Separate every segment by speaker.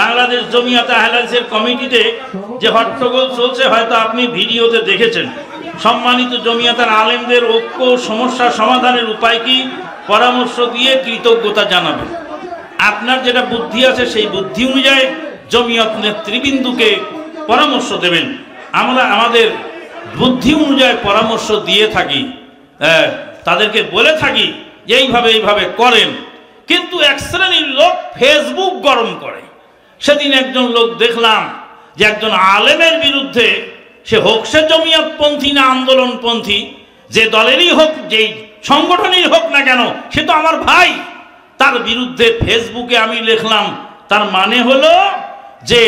Speaker 1: বাংলাদেশ জমিয়াতে আহলে হাদিসের কমিটিতে যে হট্টগোল চলছে হয়তো আপনি ভিডিওতে দেখেছেন। সম্মানিত জমিয়াতের আলেমদের ঐক্য সমস্যা সমাধানের উপায় কি পরামর্শ দিয়ে কৃতজ্ঞতা জানাবেন। আপনার যেটা বুদ্ধি আছে সেই বুদ্ধি অনুযায়ী জমিয়ত নেতৃবৃন্দকে পরামর্শ দেবেন। আমরা আমাদের বুদ্ধি অনুযায়ী পরামর্শ দিয়ে থাকি, তাদেরকে বলে থাকি যে এইভাবে করেন। কিন্তু এক শ্রেণীর লোক ফেসবুক গরম করে। সেদিন একজন লোক দেখলাম যে একজন আলেমের বিরুদ্ধে, সে হোক সে জমিয়তপন্থী না আন্দোলনপন্থী, যে দলেরই হোক যেই সংগঠনেরই হোক না কেন, সে তো আমার ভাই। তার বিরুদ্ধে ফেসবুকে আমি লিখলাম, তার মানে হলো যে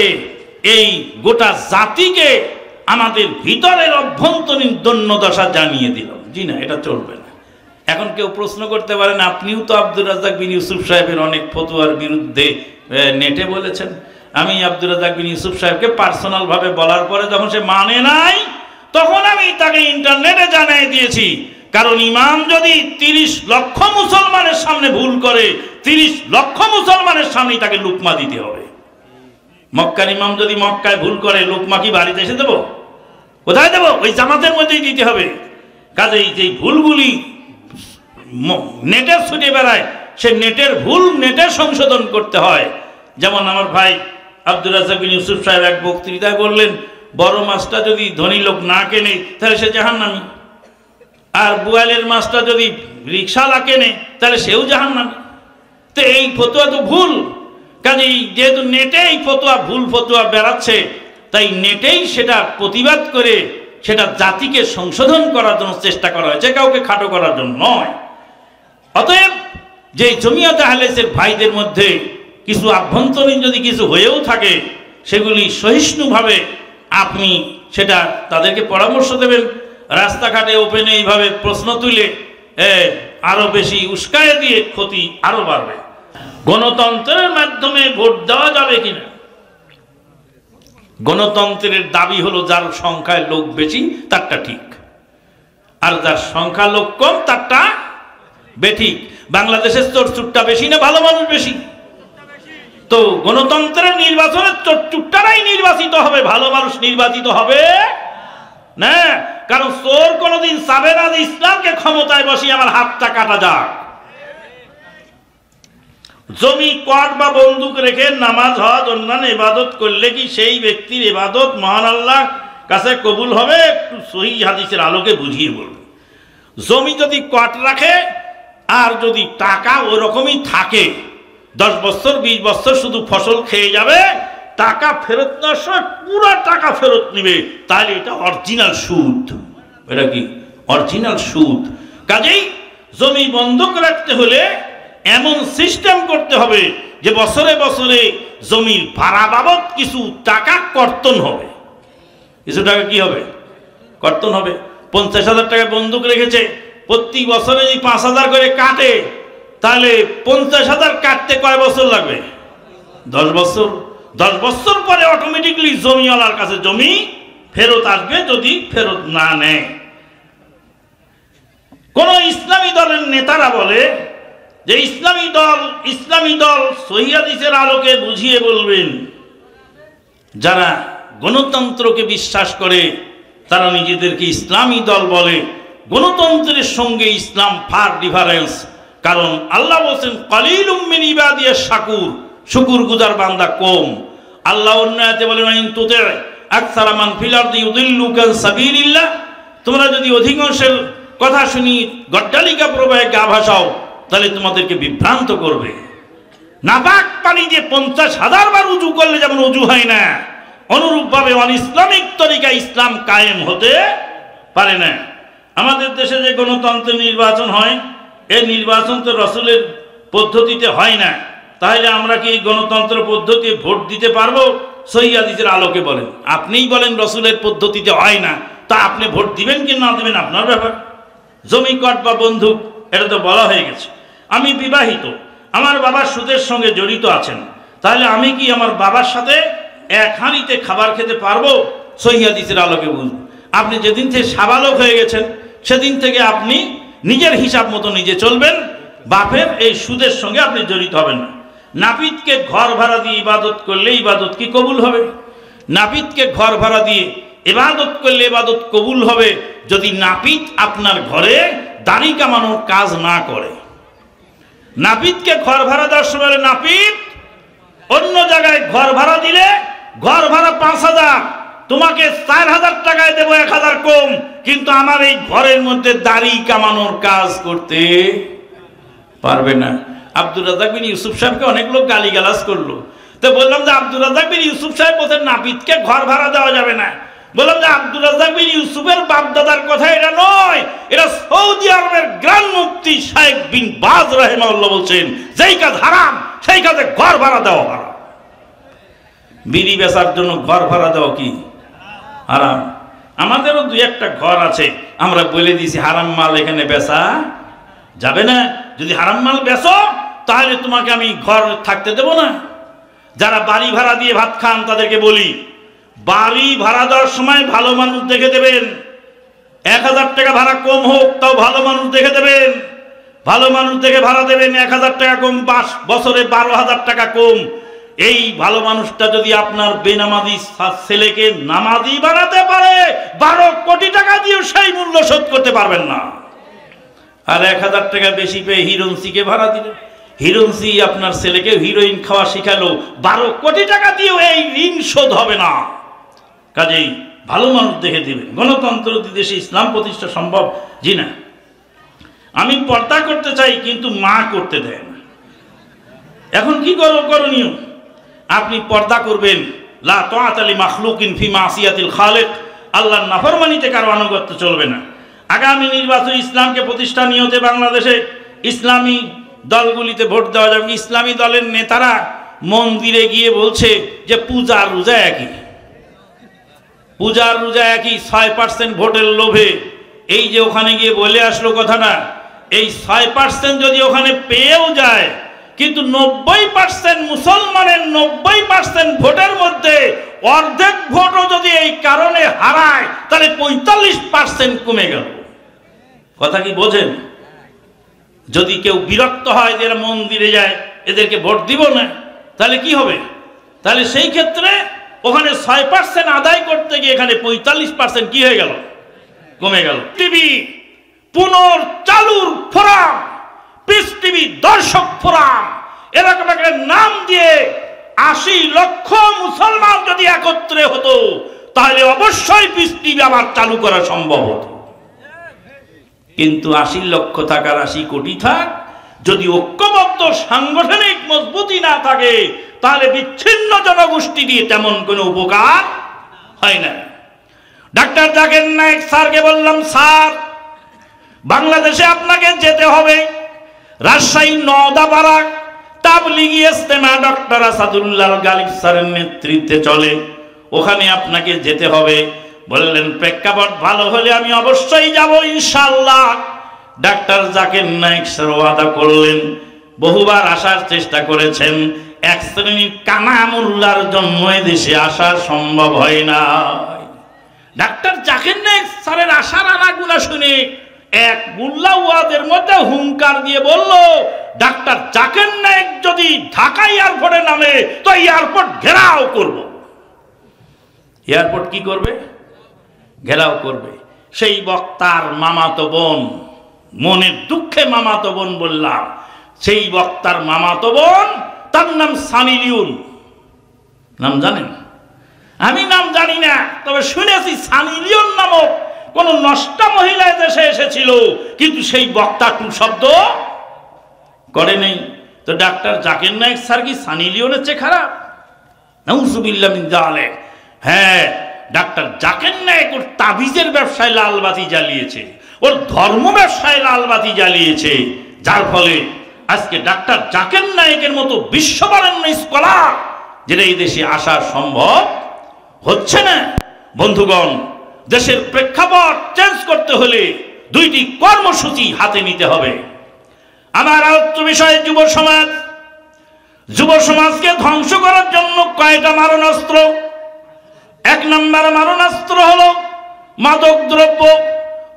Speaker 1: এই গোটা জাতিকে আমাদের ভিতরের অভ্যন্তরীণ দৈন্যদশা জানিয়ে দিল। জি না, এটা চলবে না। এখন কেউ প্রশ্ন করতে পারেন, আপনিও তো আব্দুর রাজ্জাক বিন ইউসুফ সাহেবের অনেক ফতোয়ার বিরুদ্ধে নেটে বলেছেন। আমি আব্দুর রাজ্জাক বিন ইউসুফ সাহেবকে পার্সোনালভাবে বলার পরে যখন সে মানে নাই, তখন আমি তাকে ইন্টারনেটে জানিয়ে দিয়েছি। কারণ ইমাম যদি 30 লক্ষ মুসলমানের সামনে ভুল করে, 30 লক্ষ মুসলমানের সামনেই তাকে লুকমা দিতে হবে। মক্কার ইমাম যদি মক্কায় ভুল করে, লুকমা কি বাড়িতে এসে দেবো? কোথায় দেবো? ওই জামাতের মধ্যেই দিতে হবে। কাজেই যে ভুলগুলি নেটে ছুটে বেড়ায়, সে নেটের ভুল নেটে সংশোধন করতে হয়। যেমন আমার ভাই আব্দুর রাজ্জাক বিন ইউসুফ সাহেব এক বক্তৃতায় বললেন, বড় মাছটা যদি ধনী লোক না কেনে তাহলে সে জাহান্নামী, আর বুয়ালের মাছটা যদি রিক্সাওয়ালা কেনে তাহলে সেও জাহান্নামী। তো এই ফতোয়া তো ভুল। কাজেই যেহেতু নেটে এই ফতোয়া ভুল ফতোয়া বেড়াচ্ছে, তাই নেটেই সেটা প্রতিবাদ করে সেটা জাতিকে সংশোধন করার জন্য চেষ্টা করা হয়েছে, কাউকে খাটো করার জন্য নয়। অতএব যে জমিয়তে আহলে হাদিসের ভাইদের মধ্যে কিছু আভ্যন্তরীণ যদি কিছু হয়েও থাকে, সেগুলি সহিষ্ণুভাবে আপনি সেটা তাদেরকে পরামর্শ দেবেন। রাস্তাঘাটে ওপেনে এইভাবে প্রশ্ন তুলে আরো বেশি উস্কায়ে দিয়ে ক্ষতি আরো বাড়বে। গণতন্ত্রের মাধ্যমে ভোট দেওয়া যাবে কিনা? গণতন্ত্রের দাবি হলো যার সংখ্যায় লোক বেশি তারটা ঠিক, আর যার সংখ্যা লোক কম তারটা বেঠিক। বাংলাদেশের চোরচুট্টা বেশি না ভালো মানুষ বেশি? তো গণতন্ত্রের নির্বাচনের চোরচুট্টারাই নির্বাচিত হবে, ভালো মানুষ নির্বাচিত হবে না। কারণ চোর কোনদিন চাবে না যে ইসলামকে ক্ষমতায় বসিয়ে আমার হাতটা কাটা যাক। জমি কট বা বন্দুক রেখে নামাজ হজ অন্যান্য ইবাদত করলে কি সেই ব্যক্তির ইবাদত মহান আল্লাহ কাছে কবুল হবে? একটু সহিহ হাদিসের আলোকে বুঝিয়ে বলবো। জমি যদি কট রাখে আর যদি টাকা ওরকমই থাকে, 10 বছর 20 বছর শুধু ফসল খেয়ে যাবে, টাকা ফেরত না সময় পুরো টাকা ফেরত নিবে, তাহলে এটা অরিজিনাল সুদ। এটা কি অরিজিনাল সুদ? কাজেই জমি বন্ধক রাখতে হলে এমন সিস্টেম করতে হবে যে বছরে বছরে জমির ভাড়া বাবদ কিছু টাকা কর্তন হবে। কিছু টাকা কি হবে? কর্তন হবে। 50,000 টাকা বন্দুক রেখেছে, প্রতি বছরে যদি 5,000 করে কাটে, তাহলে 50,000 কাটতে কয় বছর লাগবে? 10 বছর। 10 বছর পরে অটোমেটিকলি জমিওয়ালার কাছে জমি ফেরত আসবে, যদি ফেরত না নেয়। কোন ইসলামী দলের নেতারা বলে যে ইসলামী দল সহিহ হাদিসের আলোকে বুঝিয়ে বলবেন। যারা গণতন্ত্রকে বিশ্বাস করে তারা নিজেদেরকে ইসলামী দল বলে। গণতন্ত্রের সঙ্গে ইসলাম ফার ডিফারেন্স। কারণ আল্লাহ বলছেন কালিলুম মিন ইবাদিয়াশ শাকুর, শুকুর গুজার বান্দা কম। আল্লাহ অন্য আয়াতে বলেন ইন তুতি আকসারা মান ফিল আরদি ইউদিল্লুকা আন সাবিলিল্লাহ, তোমরা যদি অধিকাংশের কথা শুনি গড্ডালিকা প্রবাহে গা ভাসাও তাহলে তোমাদেরকে বিভ্রান্ত করবে। নাপাক পানি যে 50,000 বার উজু করলে যেমন উজু হয় না, অনুরূপভাবে অন ইসলামিক তরিকা ইসলাম কায়েম হতে পারে না। আমাদের দেশে যে গণতন্ত্রের নির্বাচন হয়, এই নির্বাচন তো রসুলের পদ্ধতিতে হয় না। তাহলে আমরা কি এই গণতন্ত্র পদ্ধতি ভোট দিতে পারবো? সহিহ হাদিসের আলোকে বলেন। আপনিই বলেন রসুলের পদ্ধতিতে হয় না, তা আপনি ভোট দিবেন কি না দিবেন আপনার ব্যাপার। জমি কট বা বন্দুক এটা তো বলা হয়ে গেছে। আমি বিবাহিত, আমার বাবার সুদের সঙ্গে জড়িত আছেন, তাহলে আমি কি আমার বাবার সাথে এক হাঁড়িতে খাবার খেতে পারবো? সহিহ হাদিসের আলোকে বুঝবো। আপনি যেদিন থেকে সাবালক হয়ে গেছেন সেদিন থেকে আপনি নিজের হিসাব মতো নিজে চলবেন, বাপের এই সুদের সঙ্গে আপনি জড়িত হবেন না। নাপিতকে ঘর ভাড়া দিয়ে ইবাদত করলে ইবাদত কি কবুল হবে? নাপিতকে ঘর ভাড়া দিয়ে ইবাদত করলে ইবাদত কবুল হবে যদি নাপিত আপনার ঘরে দাড়ি কামানোর কাজ না করে। নাপিতকে ঘর ভাড়া দেওয়ার সময় নাপিত অন্য জায়গায় ঘর ভাড়া দিলে ঘর ভাড়া 5,000, তোমাকে 4,000 টাকায় দেবো, 1,000 কম, কিন্তু আমার এই ঘরের মধ্যে দাড়ি কামানোর কাজ করতে পারবে না। আব্দুর রাজ্জাক বিন ইউসুফ সাহেবকে অনেক লোক গালিগালাজ করলো, তো বললাম যে আব্দুর রাজ্জাক বিন ইউসুফ সাহেব বলছেন নাপিতকে ঘর ভাড়া দেওয়া যাবে না। বললাম যে আব্দুর রাজ্জাক বিন ইউসুফের বাপ দাদার কথা এটা নয়, এটা সৌদি আরবের গ্র্যান্ড মুফতি শাইখ বিন বাজ রাহিমাহুল্লাহ বলছেন যেই কাজ হারাম সেই কাজে ঘর ভাড়া দেওয়া হারাম। বিড়ি বেচার জন্য ঘর ভাড়া দেওয়া কি হারাম? আমাদেরও 2-1টা ঘর আছে, আমরা বলে দিয়েছি হারাম মাল এখানে বেচা যাবে না। যদি হারাম মাল বেচো তাহলে তোমাকে আমি ঘর থাকতে দেব না। যারা বাড়ি ভাড়া দিয়ে ভাত খান তাদেরকে বলি, বাড়ি ভাড়া দেওয়ার সময় ভালো মানুষ দেখে দেবেন। 1,000 টাকা ভাড়া কম হোক তাও ভালো মানুষ দেখে দেবেন। ভালো মানুষ দেখে ভাড়া দেবেন। 1,000 টাকা কম, বছরে 12,000 টাকা কম। এই ভালো মানুষটা যদি আপনার বেনামাজি ছেলেকে নামাজি বানাতে পারে, 12 কোটি টাকা দিয়েও সেই মূল্য শোধ করতে পারবেন না। আর 1,000 টাকা বেশি পেয়ে হিরোইনসিকে ভাড়া দিলেন, হিরোইনসি আপনার ছেলেকে হিরোইন খাওয়া শিখালো, 12 কোটি টাকা দিয়েও এই ঋণ শোধ হবে না। কাজেই ভালো মানুষ দেখে দিবেন। গণতন্ত্র দেশে ইসলাম প্রতিষ্ঠা সম্ভব? জি না। আমি পর্দা করতে চাই কিন্তু মা করতে দেয় না। এখন কি করণীয়? আপনি পর্দা করবেন, লা তাআতা লি মাখলুকিন ফি মাসিয়াতিল খালিক, আল্লাহর নাফরমানিতে কারো আনুগত্য চলবে না। আগামী নির্বাচন ইসলামকে প্রতিষ্ঠা নিয়তে বাংলাদেশে ইসলামী দলগুলিতে ভোট দেওয়া যাবে। ইসলামী দলের নেতারা মন্দিরে গিয়ে বলছে যে পূজার রোজা একই, পূজার রোজা একই, 6% ভোটের লোভে এই যে ওখানে গিয়ে বলে আসলো কথাটা, এই 6% যদি ওখানে পেয়েও যায়, কিন্তু 90% মুসলমানের 90% ভোটের মধ্যে অর্ধেক ভোটও যদি এই কারণে হারায় তাহলে 45% কমে গেল। কথা কি বোঝেন? যদি কেউ বিরক্ত হয় যে এরা মন্দিরে যায়, এদেরকে ভোট দিব না, তাহলে কি হবে? তাহলে সেই ক্ষেত্রে ওখানে 6% আদায় করতে গিয়ে এখানে 45% কি হয়ে গেল? কমে গেল। টিভি পুনর্চালুর ফোরাম, পিস টিভি দর্শক ফোরাম, এরকম একটা নাম দিয়ে 80 লক্ষ মুসলমান যদি একত্রে হতো তাহলে অবশ্যই পিস টিভি আবার চালু করা সম্ভব হতো। কিন্তু 80 লক্ষ থাকার 80 কোটি থাক, যদি ঐক্যবদ্ধ সাংগঠনিক মজবুতি না থাকে তাহলে বিচ্ছিন্ন জনগোষ্ঠী দিয়ে তেমন কোনো উপকার হয় না। ডাক্তার জাকির নায়েক স্যারকে বললাম, স্যার বাংলাদেশে আপনাকে যেতে হবে। রাজশাহী নওদাপাড়া তাবলিগি ইজতেমা ডক্টর আসাদুল্লাহ গালিব স্যারের নেতৃত্বে চলে, ওখানে আপনাকে যেতে হবে। বললেন প্রেক্ষাপট ভালো হলে আমি অবশ্যই যাব ইনশাআল্লাহ। ডাক্তার জাকির নায়েক স্যার ওয়াদা করলেন, বহুবার আসার চেষ্টা করেছেন, এক শ্রেণীর কানা মোল্লার জন্য দেশে আসা সম্ভব হয় না। ডাক্তার জাকির নায়েক স্যারের আসার আনাগুলা শুনে এক মোল্লা ওয়াদের মধ্যে হুঙ্কার দিয়ে বলল, ডাক্তার জাকির নায়েক যদি ঢাকা এয়ারপোর্টে নামে তো এয়ারপোর্ট ঘেরাও করব। এয়ারপোর্ট কি করবে? ঘেরাও করবে। সেই বক্তার মামাতো বোন, মনের দুঃখে মামাতো বোন বললাম, সেই বক্তার মামাতো বোন, তার নাম সানি লিওন। নাম জানেন? আমি নাম জানি না, তবে শুনেছি সানি লিওন নামক কোন নষ্টা মহিলা দেশে এসেছিল, কিন্তু সেই বক্তা টু শব্দ করে নেই। তো ডাক্তার জাকির নায়েক স্যার কি সানি লিওনের চেয়ে খারাপ? নাউজুবিল্লাহ মিন যালিক। হ্যাঁ, ডাক্তার জাকির নায়েক ওর তাবিজের ব্যবসায় লালবাতি জ্বালিয়েছে, ওর ধর্ম ব্যবসায় লালবাতি জ্বালিয়েছে, যার ফলে আজকে ডাক্তার জাকির নায়েকের মতো বিশ্ববরেণ্য স্কলার যেটা এই দেশে আসা সম্ভব হচ্ছে না। বন্ধুগণ, দেশের প্রেক্ষাপট চেঞ্জ করতে হলে 2টি কর্মসূচি হাতে নিতে হবে। আমার আলোচ্য বিষয়ে যুব সমাজ, যুব সমাজকে ধ্বংস করার জন্য কয়টা মারণাস্ত্র? 1 নম্বর মারণাস্ত্র হলো মাদক দ্রব্য,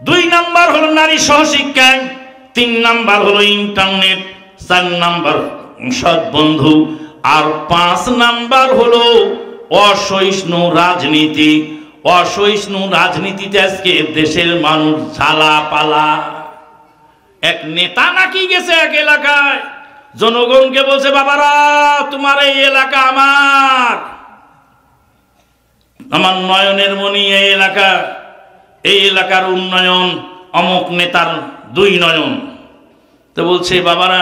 Speaker 1: 2 নম্বর হলো নারী সহশিক্ষা, 3 নম্বর হলো ইন্টারনেট, 4 নম্বর সৎ বন্ধু। আর 5 নাম্বার হলো অসহিষ্ণু রাজনীতি। অসহিষ্ণু রাজনীতিতে আজকে দেশের মানুষ ঝালা পালা। এক নেতা নাকি গেছে এক এলাকায়, জনগণকে বলছে, বাবারা তোমার এই এলাকা আমার নয়নের মণি, এই এলাকার উন্নয়ন অমুক নেতার 2 নয়ন। তো বলছে, বাবারা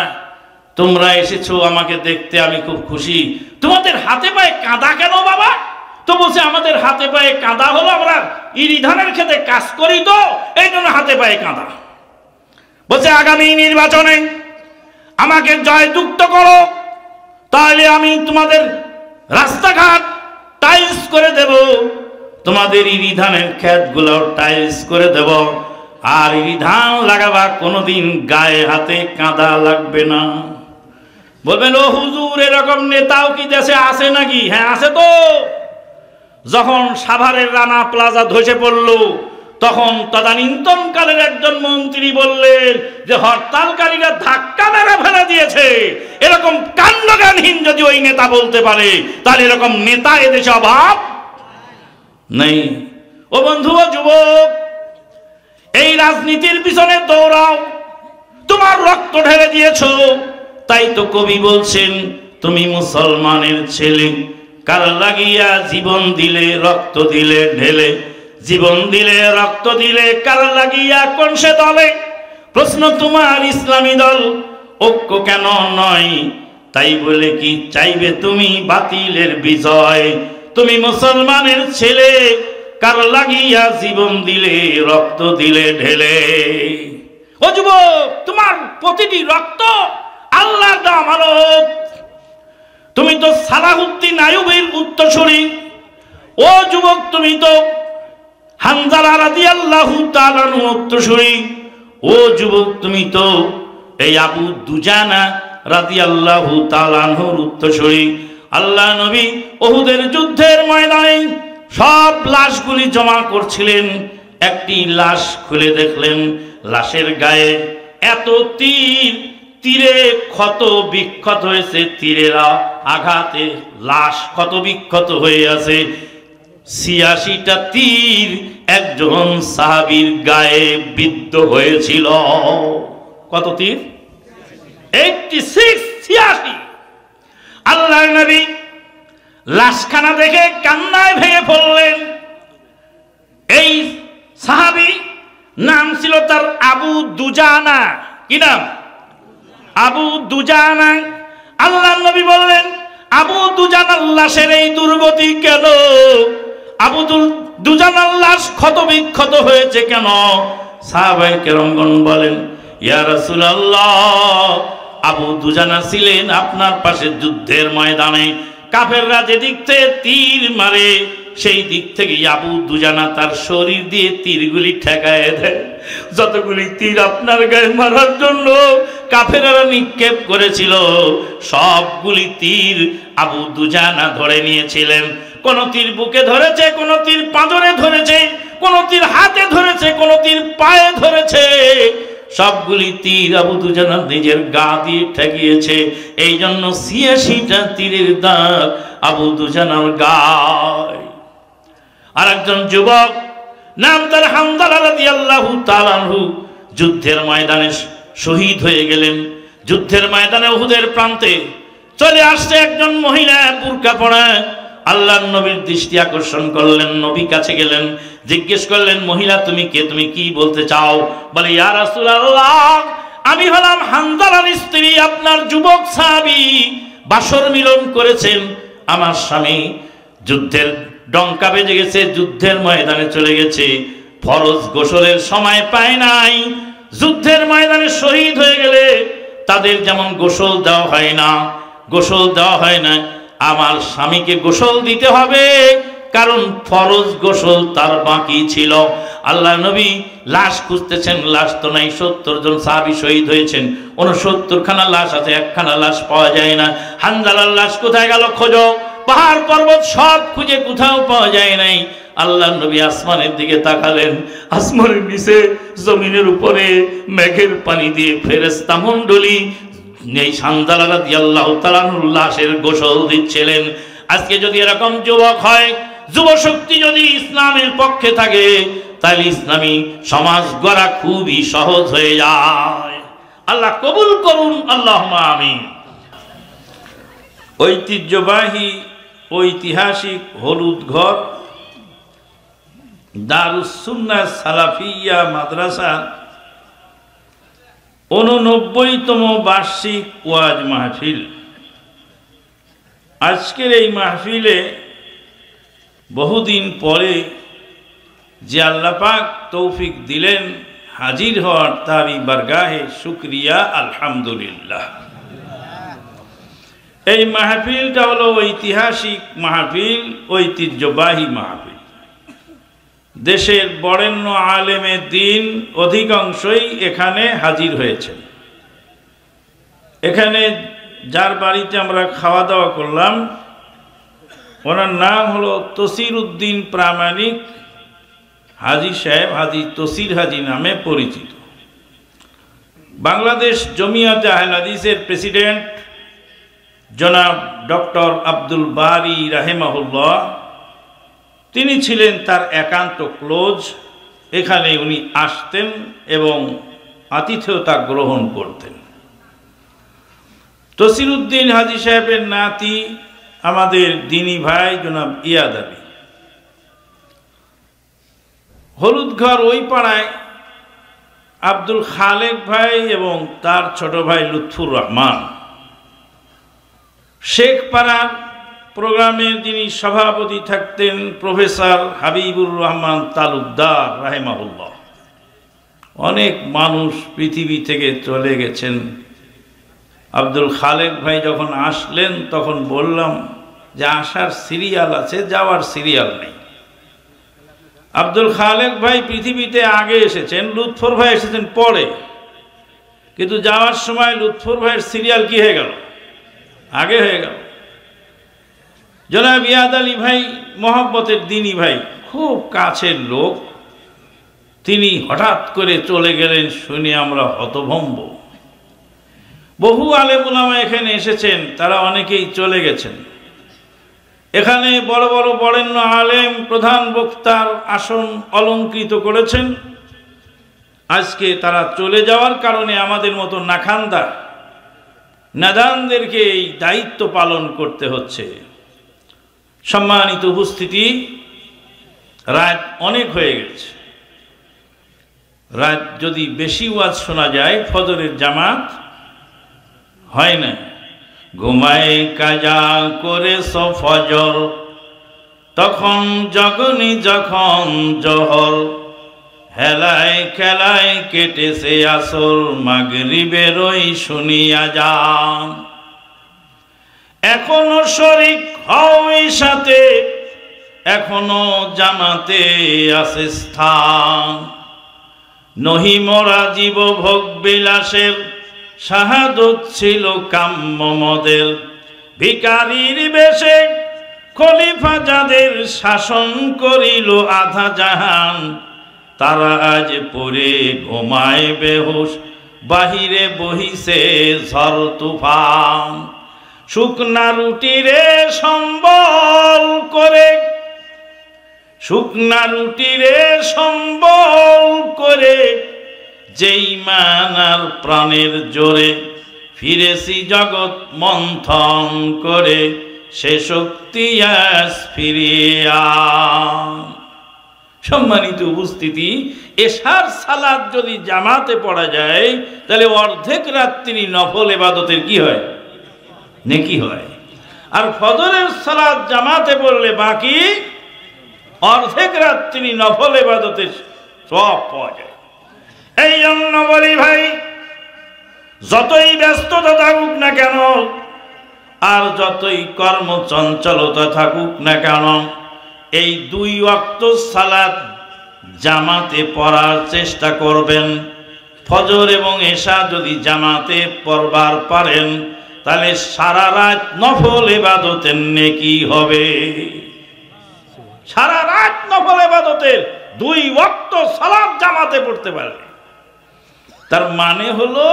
Speaker 1: তোমরা এসেছো আমাকে দেখতে, আমি খুব খুশি। তোমাদের হাতে পায়ে কাঁদা কেন বাবা? তো বলছে, আমাদের হাতে পায়ে কাঁদা হলো আমরা ইরি ধানের খেতে কাজ করি, তো এই জন্য হাতে পায়ে কাঁদা। বলছে, আগামী নির্বাচনে আমাকে জয়যুক্ত করো, তাহলে আমি তোমাদের রাস্তাঘাট টাইলস করে দেব, তোমাদের ইরি ধানের ক্ষেতগুলো টাইলস করে দেব, আর ইরি ধান লাগাবা, কোনোদিন গায়ে হাতে কাঁদা লাগবে না। বলবেন, ও হুজুর এরকম নেতাও কি দেশে আছে নাকি? হ্যাঁ আছে তো। যখন সাভারের রানা প্লাজা ধসে পড়ল, তখন তদানীন্তনকালের একজন মন্ত্রী বললেন যে হরতালকারীরা ধাক্কা মেরে ফেলে দিয়েছে। এরকম কাণ্ডজ্ঞানহীন যদি ওই নেতা বলতে পারে, তাহলে এরকম নেতা এদেশে অভাব নেই। ও বন্ধু, ও যুবক, এই রাজনীতির পিছনে দৌড়াও, তোমার রক্ত ঢেলে দিয়েছ। তাই তো কবি বলছেন, তুমি মুসলমানের ছেলে, কার লাগিয়া জীবন দিলে রক্ত দিলে ঢেলে, জীবন দিলে রক্ত দিলে কার লাগিয়া কোন সে দলে। প্রশ্ন তোমার ইসলামী দল ঐক্য কেন নয়? তাই বলে কি চাইবে তুমি বাতিলের বিজয়? তুমি মুসলমানের ছেলে, কার লাগিয়া জীবন দিলে রক্ত দিলে ঢেলে। ও যুবক, তোমার প্রতিটি রক্ত আল্লাহর দেওয়া আমানত। তুমি তো সালাহুদ্দিন আইয়ুবীর উত্তরসূরি। ও যুবক, তুমি তো হানজালা রাদিয়াল্লাহু তাআলা আনহুর উত্তরসূরি। ও যুবক, তুমি তো এই আবু দুজানা রাদিয়াল্লাহু তাআলা আনহুর উত্তরসূরি। আল্লাহ নবী উহুদের যুদ্ধের ময়দানে সব লাশগুলি জমা করছিলেন। একটি লাশ খুলে দেখলেন, লাশের গায়ে এত তীরে ক্ষত বিক্ষত হয়েছে, তীরের আঘাতে লাশ ক্ষত বিক্ষত হয়ে আছে। 86টা তীর একজন সাহাবীর গায়ে বিদ্ধ হয়েছিল। কত তীর? 86। আল্লাহর নবী লাশখানা দেখে কান্নায় ভেঙে পড়লেন। এই সাহাবী নাম ছিল তার আবু দুজানা। কি নাম? আবু দুজানা। আল্লাহর নবী বললেন, আবু দুজানার লাশের এই দুর্গতি কেন? আবু দুজানার লাশ ক্ষত বিক্ষত হয়েছে কেন? সাহাবায়ে কেরামগণ বলেন, ইয়া রাসূলুল্লাহ, আবু দুজানা ছিলেন আপনার পাশে যুদ্ধের ময়দানে। কাফেররা যেদিক থেকে তীর মারে, সেই দিক থেকে আবু দুজানা তার শরীর দিয়ে তীরগুলি ঠেকায় দেয়। যতগুলি তীর আপনার গায়ে মারার জন্য কাফেররা নিক্ষেপ করেছিল, সবগুলি তীর আবু দুজানা ধরে নিয়েছিলেন। কোন তীর বুকে ধরেছে, কোন তীর পাঁজরে ধরেছে, কোন তীর হাতে ধরেছে, কোন তীর পায়ে ধরেছে। সবগুলি তীর আবু দুজানা নিজের গা দিয়ে ঠেকিয়েছে। এই জন্য 86টা তীরের দাগ আবু দুজানার গায়ে। আর একজন যুবক নাম তার হানজালা রাদিয়াল্লাহু তাআলা আনহু যুদ্ধের ময়দানে শহীদ হয়ে গেলেন। যুদ্ধের ময়দানে উহুদের প্রান্তে চলে আসছে একজন মহিলা বুরকা পরা। আল্লাহর নবীর দৃষ্টি আকর্ষণ করলেন, নবী কাছে গেলেন, জিজ্ঞেস করলেন, মহিলা তুমি কে, তুমি কি বলতে চাও? বলে, ইয়া রাসূলুল্লাহ, আমি হলাম হানজালার স্ত্রী, আপনার যুবক সাহাবী। বাসর মিলন করেছেন আমার স্বামী, যুদ্ধের ডঙ্কা বেজে গেছে, যুদ্ধের ময়দানে চলে গেছে, ফরজ গোসলের সময় পায় নাই। যুদ্ধের ময়দানে শহীদ হয়ে গেলে তাদের যেমন গোসল দেওয়া হয় না, গোসল দেওয়া হয় না, আমার স্বামীকে গোসল দিতে হবে, কারণ ফরজ গোসল তার বাকি ছিল। আল্লাহ নবী লাশ খুঁজতেছেন, লাশ তো নাই। 70 জন সাহাবী শহীদ হয়েছেন, 69খানা লাশ আছে, একখানা লাশ পাওয়া যায় না। হানজালার লাশ কোথায় গেল খোঁজো, পাহাড় পর্বত সব খুঁজে কোথাও পাওয়া যায় নাই। আল্লাহ নবী আসমানের দিকে তাকালেন, আসমানের নিচে জমিনের উপরে মেঘের পানি দিয়ে ফেরেশতা মণ্ডলী এই সান্দালা রাদিয়াল্লাহু তাআলা লাশের গোসল দিচ্ছিলেন। আজকে যদি এরকম যুবক হয়, যুব শক্তি যদি ইসলামের পক্ষে থাকে, তাহলে ইসলামী সমাজ গড়া খুবই সহজ হয়ে যায়। আল্লাহ কবুল করুন, আল্লাহুম্মা আমিন। ঐতিহ্যবাহী ঐতিহাসিক হলুদ ঘর দারুস সুন্নাহ সালাফিয়া মাদ্রাসা 89তম বার্ষিক ওয়াজ মাহফিল। আজকের এই মাহফিলে বহুদিন পরে যে আল্লাহ পাক তৌফিক দিলেন হাজির হওয়ার, তারই বারগাহে শুকরিয়া আলহামদুলিল্লাহ। এই মাহফিলটা হলো ঐতিহাসিক মাহফিল, ঐতিহ্যবাহী মাহফিল। দেশের বরেণ্য আলেমে দ্বীন অধিকাংশই এখানে হাজির হয়েছেন। এখানে যার বাড়িতে আমরা খাওয়া দাওয়া করলাম, ওনার নাম হলো তসির উদ্দিন প্রামাণিক হাজী সাহেব, হাজী তসির হাজী নামে পরিচিত। বাংলাদেশ জমিয়াতে আহলে হাদিসের প্রেসিডেন্ট জনাব ডক্টর আব্দুল বারী রাহিমাহুল্লাহ, তিনি ছিলেন তার একান্ত ক্লোজ। এখানে উনি আসতেন এবং আতিথেয়তা গ্রহণ করতেন। তসির উদ্দিন হাজী সাহেবের নাতি আমাদের দিনী ভাই জনাব ইয়াদ আলী। হলুদ ঘর ওই পাড়ায় আব্দুল খালেক ভাই এবং তার ছোট ভাই লুৎফুর রহমান। শেখ পাড়ার প্রোগ্রামের যিনি সভাপতি থাকতেন প্রফেসর হাবিবুর রহমান তালুকদার রাহিমাহুল্লাহ। অনেক মানুষ পৃথিবী থেকে চলে গেছেন। আব্দুল খালেক ভাই যখন আসলেন তখন বললাম যে আসার সিরিয়াল আছে, যাওয়ার সিরিয়াল নেই। আব্দুল খালেক ভাই পৃথিবীতে আগে এসেছেন, লুৎফর ভাই এসেছেন পরে, কিন্তু যাওয়ার সময় লুৎফর ভাইয়ের সিরিয়াল কি হয়ে গেল? আগে হয়ে গেল। জনাব ইয়াদ আলী ভাই মহব্বতের দিনী ভাই, খুব কাছের লোক, তিনি হঠাৎ করে চলে গেলেন শুনে আমরা হতভম্ব। বহু আলেম উলামা এখানে এসেছেন, তারা অনেকেই চলে গেছেন। এখানে বড় বড় বরেণ্য আলেম প্রধান বক্তার আসন অলঙ্কৃত করেছেন। আজকে তারা চলে যাওয়ার কারণে আমাদের মতো নাখান্দা নাদানদেরকে এই দায়িত্ব পালন করতে হচ্ছে। সম্মানিত উপস্থিতি, রাত অনেক হয়ে গেছে। রাত যদি বেশি ওয়াজ শোনা যায়, ফজরের জামাত হয় না। ঘুমায় কাজা করে ফজর, তখন জগনি যখন জহর, হেলায় খেলায় কেটেছে আসর, মাগরিবের ওই শুনিয়া যান। এখনো শরীক হই সাথে, এখনো জামাতে আছে স্থান। নহি মোরা জীব ভোগ বিলাসের, শাহাদত ছিল কাম্য মদের। ভিকারির বেশে খলিফা যাদের শাসন করিল আধা জাহান, তারা আজ পড়ে ঘুমায় বেহুশ, বাহিরে বহিছে ঝড় তুফান। শুকনা রুটিরে সম্বল করে, শুকনা রুটিরে সম্বল করে, যেই মানার প্রাণের জোরে ফিরেছি জগৎ মন্থন করে, সে শক্তি আজ ফিরিয়া। সম্মানিত উপস্থিতি, এশার সালাত যদি জামাতে পড়া যায়, তাহলে অর্ধেক রাত্রি নফল ইবাদতের কি হয়? নেকি হয়। আর ফজরের সালাত জামাতে পড়লে বাকি অর্ধেক রাত্রি নফল ইবাদতের সব পাওয়া যায়। এই জন্য বলি ভাই, যতই ব্যস্ততা থাকুক না কেন, আর যতই কর্মচঞ্চলতা থাকুক না কেন, এই 2 ওয়াক্ত সালাত জামাতে পড়ার চেষ্টা করবেন। ফজর এবং এশা যদি জামাতে পড়বার পারেন, তাহলে সারা রাত নফল ইবাদতের নেকি হবে। সারা রাত নফল ইবাদতের 2 ওয়াক্ত সালাত জামাতে পড়তে পারবে। তার মানে হলো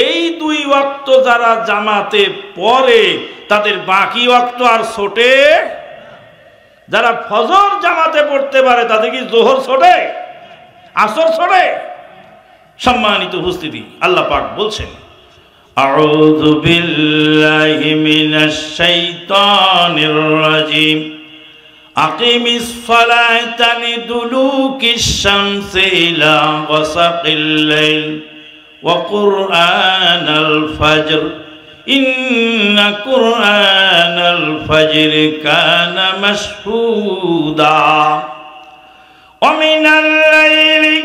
Speaker 1: এই 2 ওয়াক্ত যারা জামাতে পড়ে তাদের বাকি ওয়াক্ত আর ছোটে। যারা ফজর জামাতে পড়তে পারে তাদের কি জোহর ছোটে, আসর ছোটে? সম্মানিত উপস্থিতি, আল্লাহ পাক বলছেন আউযু বিল্লাহি মিনাশ শাইতানির রাজিম আকিমিস সালাতা লিদুলুকিশ শামসি ইলা গাসাকিল লাইল ওয়া কুরআনাল ফাজর ইন্না কুরআনাল ফাজরি কানা মাশহুদা ওয়া মিনাল লাইলি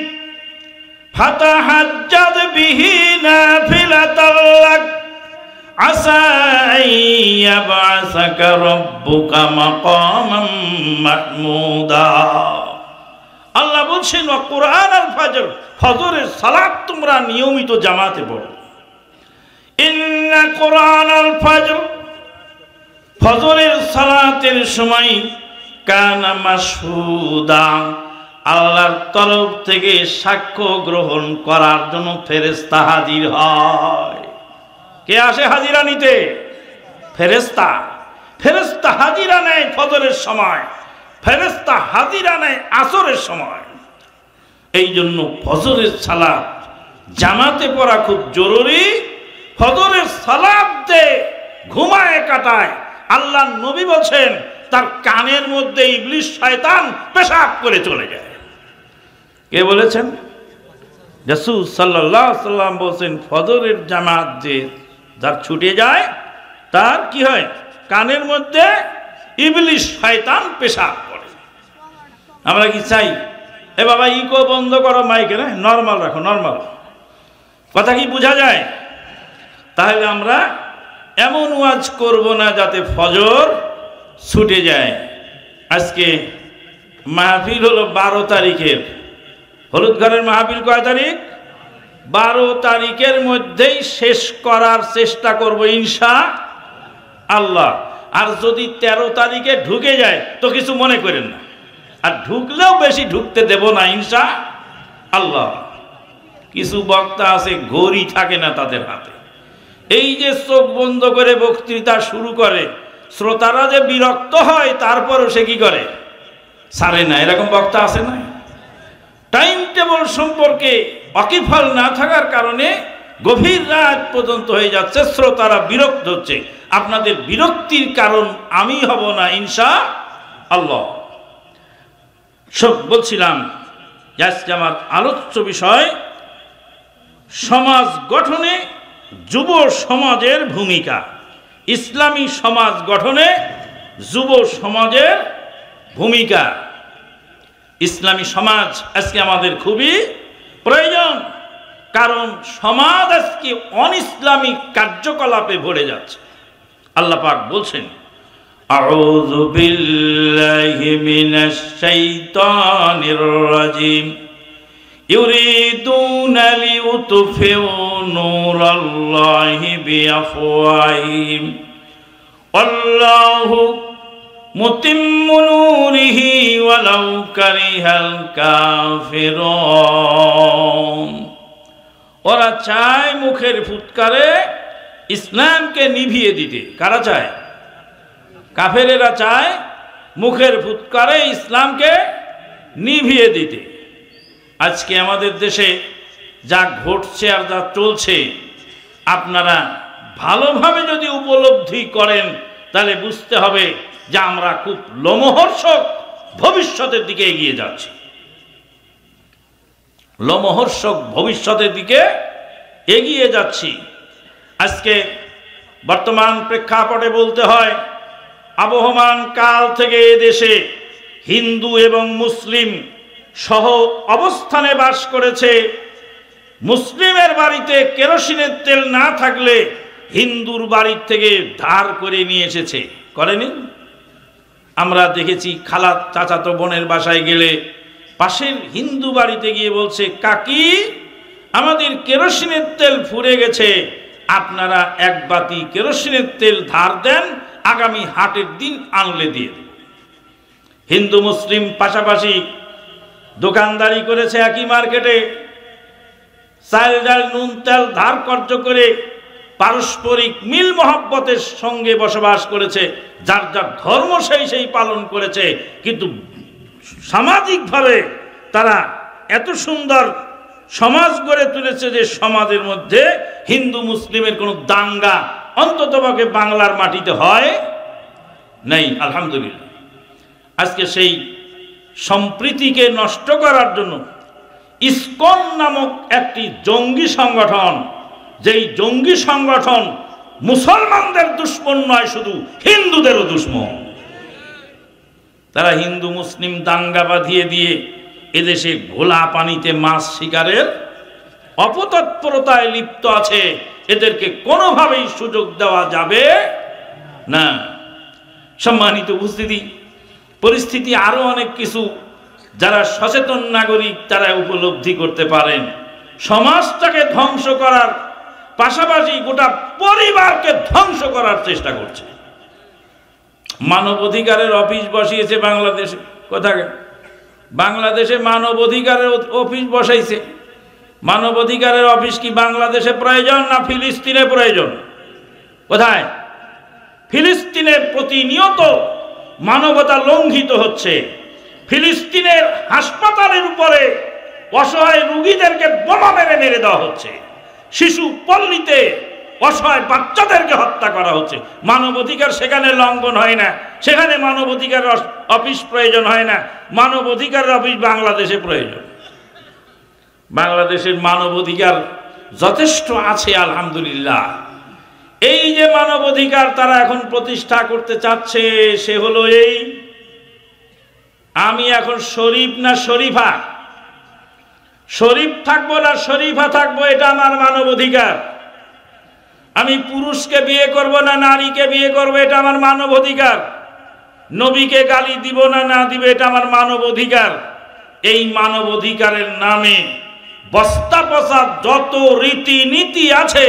Speaker 1: ফাতাহাজ্জাদ বিহি নাফিলাতাল লাক আসা আইয়াবআসাকা রাব্বুকা মাকামান মাহমুদা। আল্লাহ বলছেন ওয়া কুরআনাল ফাজর, ফজরের সালাত তোমরা নিয়মিত জামাতে পড়ো। ইন্না কুরআনাল ফাজর, ফজরের সালাতের সময় কানা মাশহুদা, আল্লাহর তরফ থেকে সাক্ষ্য গ্রহণ করার জন্য ফেরেশতা হাজির হয়। কে আসে হাজিরা নিতে? ফেরেশতা। ফেরেশতা হাজিরা নেয় ফজরের সময়, ফেরেশতা হাজিরা নেয় আসরের সময়। এই জন্য ফজরের সালাত জামাতে পড়া খুব জরুরি। ফজরের সালাত দে ঘুমায় কাটায়, আল্লাহর নবী বলছেন তার কানের মধ্যে ইবলিস শয়তান পেশাব করে চলে যায়। কে বলেছেন? রাসূল সাল্লাল্লাহু আলাইহি সাল্লাম বলেছেন ফজরের জামাত যে যার ছুটে যায় তার কি হয়? কানের মধ্যে ইবলিস শয়তান পেশাব করে। আমরা কি চাই? এ বাবা ইকো বন্ধ করো, মাইকে না নরমাল রাখো, নরমাল। কথা কি বোঝা যায়? তাহলে আমরা এমন ওয়াজ করব না যাতে ফজর ছুটে যায়। আজকে মাহফিল হলো 12 তারিখের। হলুদ ঘরের মাহফিল কয় তারিখ? 12 তারিখের মধ্যেই শেষ করার চেষ্টা করব ইনশাআল্লাহ। আর যদি 13 তারিখে ঢুকে যায় তো কিছু মনে করেন না, আর ঢুকলেও বেশি ঢুকতে দেব না ইনশাআল্লাহ। কিছু বক্তা আছে ঘড়ি থাকে না তাদের হাতে, এই যে চোখ বন্ধ করে বক্তৃতা শুরু করে, শ্রোতারা যে বিরক্ত হয় তারপরও সে কি করে? ছাড়ে না। এরকম বক্তা আছে না? টাইম টেবল সম্পর্কে ওয়াকিফাল না থাকার কারণে গভীর রাত পর্যন্ত হয়ে যাচ্ছে, শ্রোতারা বিরক্ত হচ্ছে। আপনাদের বিরক্তির কারণ আমি হব না ইনশাআল্লাহ। সব বলছিলাম যে আজকে আমার আলোচ্য বিষয় সমাজ গঠনে যুব সমাজের ভূমিকা। ইসলামী সমাজ গঠনে যুব সমাজের ভূমিকা। ইসলামী সমাজ আজকে আমাদের খুবই প্রয়োজন, কারণ সমাজ আজকে অনইসলামিক কার্যকলাপে ভরে যাচ্ছে। আল্লাহ পাক বলছেন আউযু বিল্লাহি মিনাশ শাইতানির রাজিম ইউরিদুনা লিউতফিউ নূরাল্লাহি বিআফওয়াহিহিম আল্লাহু মুতিম্মু নূরিহি ওয়ালাউ কারিহাল কাফিরুন। ওরা চায় মুখের ফুৎকারে ইসলামকে নিভিয়ে দিতে। কারা চায়? কাফেরেরা চায় মুখের ফুৎকারে ইসলামকে নিভিয়ে দিতে। আজকে আমাদের দেশে যা ঘটছে আর যা চলছে, আপনারা ভালোভাবে যদি উপলব্ধি করেন তাহলে বুঝতে হবে যে আমরা খুব লোমহর্ষক ভবিষ্যতের দিকে এগিয়ে যাচ্ছি। লোমহর্ষক ভবিষ্যতের দিকে এগিয়ে যাচ্ছি। আজকে বর্তমান প্রেক্ষাপটে বলতে হয়, আবহমান কাল থেকে এদেশে হিন্দু এবং মুসলিম সহ অবস্থানে বাস করেছে। মুসলিমের বাড়িতে কেরোসিনের তেল না থাকলে হিন্দুর বাড়ির থেকে ধার করে নিয়ে এসেছে, করেনি? আমরা দেখেছি খালা চাচাতো বোনের বাসায় গেলে পাশের হিন্দু বাড়িতে গিয়ে বলছে, কাকি আমাদের কেরোসিনের তেল ফুরে গেছে, আপনারা এক বাতি কেরোসিনের তেল ধার দেন, আগামী হাটের দিন আনলে দিয়ে দেব। হিন্দু মুসলিম পাশাপাশি দোকানদারি করেছে একই মার্কেটে, চাল ডাল নুন তেল ধার খরচ করে পারস্পরিক মিল মহব্বতের সঙ্গে বসবাস করেছে, যার যার ধর্ম সেই পালন করেছে, কিন্তু সামাজিকভাবে তারা এত সুন্দর সমাজ গড়ে তুলেছে যে সমাজের মধ্যে হিন্দু মুসলিমের কোনো দাঙ্গা অন্ততপক্ষে বাংলার মাটিতে হয় নাই। আলহামদুলিল্লাহ। আজকে সেই সম্প্রীতিকে নষ্ট করার জন্য ইসকন নামক একটি জঙ্গি সংগঠন, যেই জঙ্গি সংগঠন মুসলমানদের দুশ্মন নয়, শুধু হিন্দুদেরও দুশ্মন। তারা হিন্দু মুসলিম দাঙ্গা বাঁধিয়ে দিয়ে এদেশে ঘোলা পানিতে মাছ শিকারের অপতৎপরতায় লিপ্ত আছে। এদেরকে কোনোভাবেই সুযোগ দেওয়া যাবে না। সম্মানিত উপস্থিতি, পরিস্থিতি আরো অনেক কিছু যারা সচেতন নাগরিক তারা উপলব্ধি করতে পারেন। সমাজটাকে ধ্বংস করার পাশাপাশি গোটা পরিবারকে ধ্বংস করার চেষ্টা করছে। মানব অধিকারের অফিস বসিয়েছে বাংলাদেশে। কোথায়? বাংলাদেশে মানব অধিকারের অফিস বসাইছে। মানব অধিকারের অফিস কি বাংলাদেশে প্রয়োজন না ফিলিস্তিনে প্রয়োজন? কোথায়? ফিলিস্তিনের প্রতিনিয়ত মানবতা লঙ্ঘিত হচ্ছে। ফিলিস্তিনের হাসপাতালের উপরে অসহায় রোগীদেরকে বোমা মেরে দেওয়া হচ্ছে। শিশু পল্লীতে অসহায় বাচ্চাদেরকে হত্যা করা হচ্ছে। মানবাধিকার সেখানে লঙ্ঘন হয় না, সেখানে মানবাধিকার অফিস প্রয়োজন হয় না। মানবাধিকার অফিস বাংলাদেশে প্রয়োজন। বাংলাদেশের মানবাধিকার যথেষ্ট আছে আলহামদুলিল্লাহ। এই যে মানবাধিকার তারা এখন প্রতিষ্ঠা করতে চাচ্ছে, সে হলো এই, আমি এখন শরীফ না শরীফা, শরীফ থাকবো না শরীফা থাকবো, এটা আমার মানবাধিকার। আমি পুরুষকে বিয়ে করব না নারীকে বিয়ে করব, এটা আমার মানবাধিকার। নবীকে গালি দিব না না দিব, এটা আমার মানবাধিকার। এই মানবাধিকারের নামে বস্তা পচা যত রীতিনীতি আছে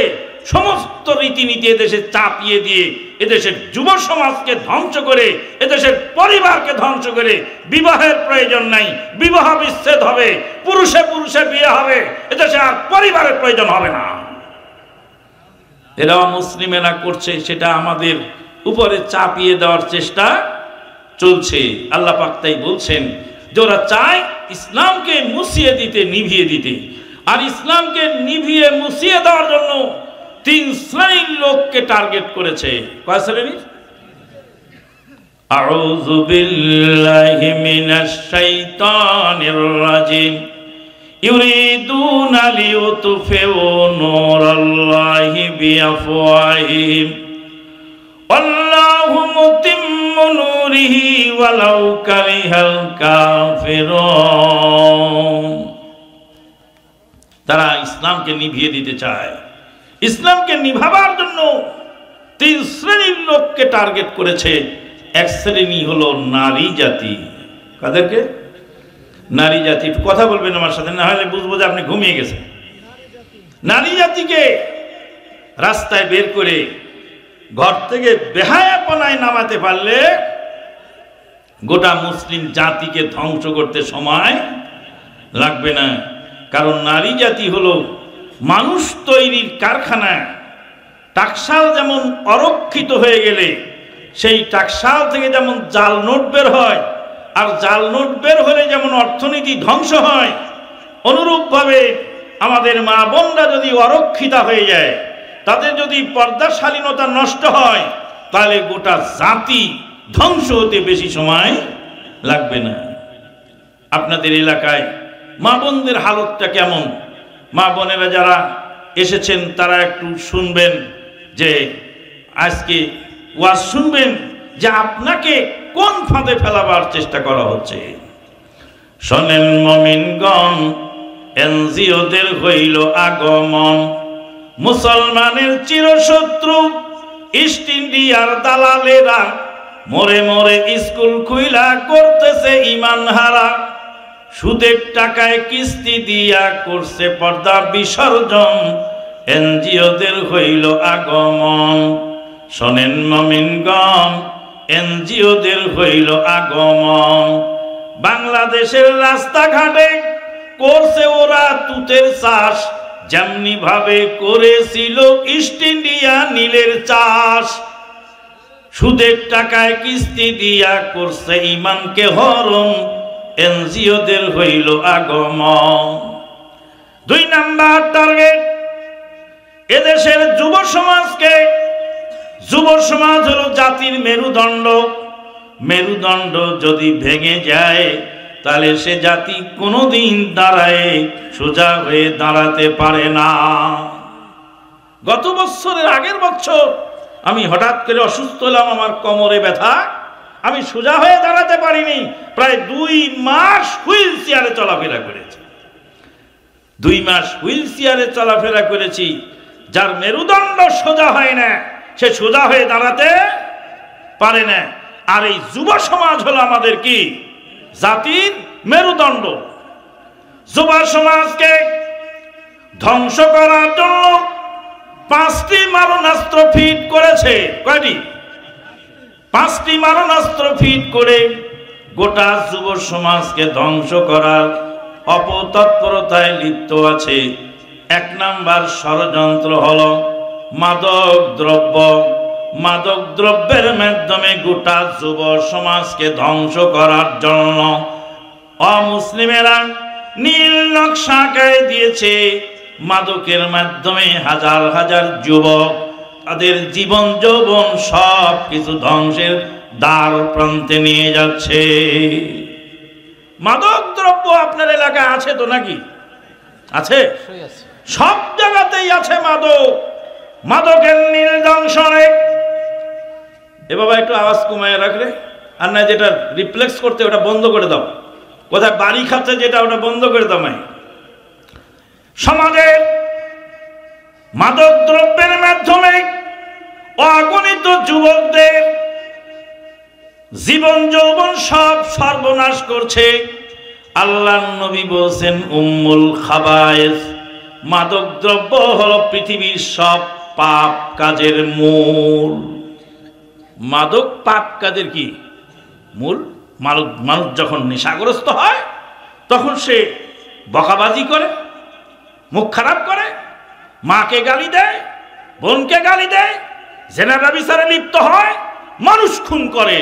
Speaker 1: সমস্ত রীতিনীতি এদেশে চাপিয়ে দিয়ে এদেশের যুব সমাজকে ধ্বংস করে, এদেশের পরিবারকে ধ্বংস করে, বিবাহের প্রয়োজন নাই, বিবাহ বিচ্ছেদ হবে, পুরুষে পুরুষে বিয়ে হবে, এদেশে আর পরিবারের প্রয়োজন হবে না। এরা মুসলিমেরা করছে, সেটা আমাদের উপরে চাপিয়ে দেওয়ার চেষ্টা চলছে। আল্লাহ পাক তাই বলছেন যে ওরা চায় ইসলামকে মুছিয়ে দিতে, নিভিয়ে দিতে। আর ইসলামকে নিভিয়ে মুছিয়ে দেওয়ার জন্য 3 শ্রেণীর লোককে টার্গেট করেছে। কয় শ্রেণীর? আউযু বিল্লাহি মিনাশ শাইতানির রাজিম। ইউরিদুনা লিইউতফিউ নূরাল্লাহি বিআফওয়াহিহিম ওয়াল্লাহু মুতিম্মু নূরিহি ওয়ালাউ কারিহাল কাফিরুন। তারা ইসলামকে নিভিয়ে দিতে চায়। ইসলামকে নিভাবার জন্য 3 শ্রেণীর লোককে টার্গেট করেছে। এক শ্রেণী হলো নারী জাতি। কাদেরকে? নারী জাতি। কথা বলবেন আমার সাথে, না হলে বুঝবো যে আপনি ঘুমিয়ে গেছেন। নারী জাতিকে রাস্তায় বের করে ঘর থেকে বেহায়াপনায় নামাতে পারলে গোটা মুসলিম জাতিকে ধ্বংস করতে সময় লাগবে না। কারণ নারী জাতি হলো মানুষ তৈরির কারখানা। টাকশাল যেমন অরক্ষিত হয়ে গেলে সেই টাকশাল থেকে যেমন জাল নোট বের হয়, আর জাল নোট বের হলে যেমন অর্থনীতি ধ্বংস হয়, অনুরূপভাবে আমাদের মা বোনরা যদি অরক্ষিতা হয়ে যায়, তাদের যদি পর্দাশালীনতা নষ্ট হয়, তাহলে গোটা জাতি ধ্বংস হতে বেশি সময় লাগবে না। আপনাদের এলাকায় মা বোনদের হালতটা কেমন? মা বোনেরা যারা এসেছেন তারা একটু শুনবেন, যে আজকে ওয়াজ শুনবেন যে আপনাকে কোন ফাঁদে ফেলাবার চেষ্টা করা হচ্ছে। শোনেন মুমিনগণ, এনজিওদের হইল আগমন, মুসলমানের চিরশত্রু ইস্ট ইন্ডিয়ার দালালেরা, মোরে মোরে স্কুল খুইলা করতেছে ইমান হারা, সুদের টাকায় কিস্তি দিয়া করছে পর্দা বিসর্জন, এনজিওদের হইল আগমন। শোনেন মুমিনগণ, এনজিওদের হইল আগমন। বাংলাদেশের রাস্তাঘাটে করছে ওরা তুতের চাষ, যেমনি ভাবে করেছিল ইস্ট ইন্ডিয়া নীলের চাষ, সুদের টাকায় কিস্তি দিয়া করছে ইমানকে হরণ, এনজিওদের হইল আগমন। 2 নাম্বার টার্গেট, এদেশের যুব সমাজকে, যুব সমাজ হলো জাতির মেরুদণ্ড, মেরুদণ্ড যদি ভেঙে যায় তাহলে সে জাতি কোনোদিন দাঁড়ায় সোজা হয়ে দাঁড়াতে পারে না। গত বছরের আগের বছর আমি হঠাৎ করে অসুস্থ হলাম, আমার কোমরে ব্যথা, আমি সোজা হয়ে দাঁড়াতে পারিনি, প্রায় 2 মাস হুইল চেয়ারে চলাফেরা করেছি। 2 মাস হুইল চেয়ারে চলাফেরা করেছি। যার মেরুদণ্ড সোজা হয় না সে সোজা হয়ে দাঁড়াতে পারে না। আর এই যুব সমাজ হলো আমাদের কি জাতির মেরুদণ্ড। যুব সমাজকে ধ্বংস করার জন্য 5টি মারণাস্ত্র ফিট করেছে। কয়টি? 5টি মারণাস্ত্র ফিট করে গোটা যুব সমাজকে ধ্বংস করার অপতৎপরতায় লিপ্ত আছে। 1 নাম্বার ষড়যন্ত্র হলো মাদক দ্রব্য। মাদক দ্রব্যের মাধ্যমে গোটা যুব সমাজকে ধ্বংস করার জন্য অমুসলিমেরা নীল নকশা গায়ে দিয়েছে। মাদকের মাধ্যমে হাজার হাজার যুবক তাদের জীবন যৌবন সব কিছু ধ্বংসের দ্বার প্রান্তে নিয়ে যাচ্ছে। মাদক দ্রব্য আপনার এলাকায় আছে তো নাকি? আছে, সব জায়গাতেই আছে মাদক। মাদকের নীল দংশনে এ বাবা একটু আওয়াজ কমায় রাখলে, আর না যেটা রিফ্লেক্স করতে ওটা বন্ধ করে দাও, কোথায় বাড়ি খাচ্ছে যেটা ওটা বন্ধ করে দাও। সমাজের মাদক দ্রব্যের মাধ্যমে অগণিত যুবকদের জীবন যৌবন সব সর্বনাশ করছে। আল্লাহর নবী বলেছেন উম্মুল খাবায়েস, মাদক দ্রব্য হলো পৃথিবীর সব পাপ কাজের মূল। মাদক পাপ কাজের কি মূল? মানুষ যখন নেশাগ্রস্ত হয় তখন সে বকাবাজি করে, মুখ খারাপ করে, মাকে গালি দেয়, বোনকে গালি দেয়, জেনা ব্যভিচারে লিপ্ত হয়, মানুষ খুন করে।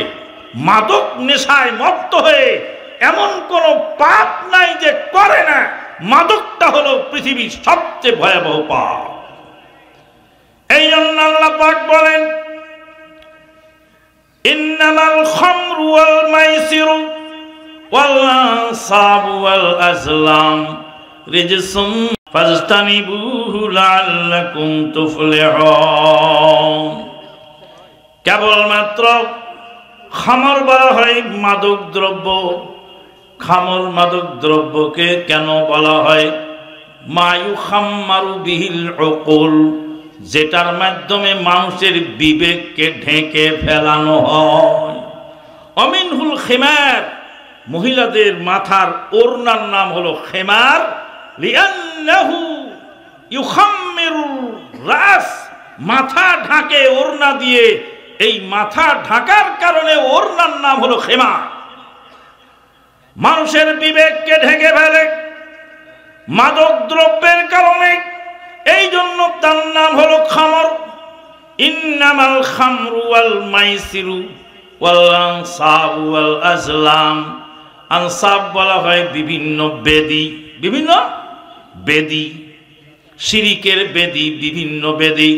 Speaker 1: মাদক নেশায় মত্ত হয়ে এমন কোন পাপ নাই যে করে না। মাদকটা হলো পৃথিবীর সবচেয়ে ভয়াবহ পাপ। এই জন্য আল্লাহ পাক বলেন ইন্নামাল খামরু ওয়াল মাইসিরু ওয়াল আনসাবু ওয়াল আজলাম রিজসুম ফাজতানিবুহু লাআল্লাকুম তুফলিহুন। কেবলমাত্র খামর বলা হয় মাদক দ্রব্য। খামর মাদক দ্রব্যকে কেন বলা হয়? মায়ু খাম্মারু বিহিল উকুল, যেটার মাধ্যমে মানুষের বিবেককে ঢেকে ফেলানো হয়। অমিনহুল খিমার, মহিলাদের মাথার ওড়নার নাম হলো খিমার, লিআন্নাহু ইউখাম্মিরুর রাস, মাথা ঢাকে ওড়না দিয়ে। এই মাথা ঢাকার কারণে ওড়নার নাম হলো খিমার। মানুষের বিবেককে ঢেকে ফেলে মাদক দ্রব্যের কারণে, এই জন্য তার নাম হলো খামর। ইন্নামাল খামরু ওয়াল মাইসিরু ওয়াল আনসাবু ওয়াল আজলাম। আনসাব বলা হয় বিভিন্ন বেদি, বিভিন্ন বেদি, শিরিকের বেদি, বিভিন্ন বেদি,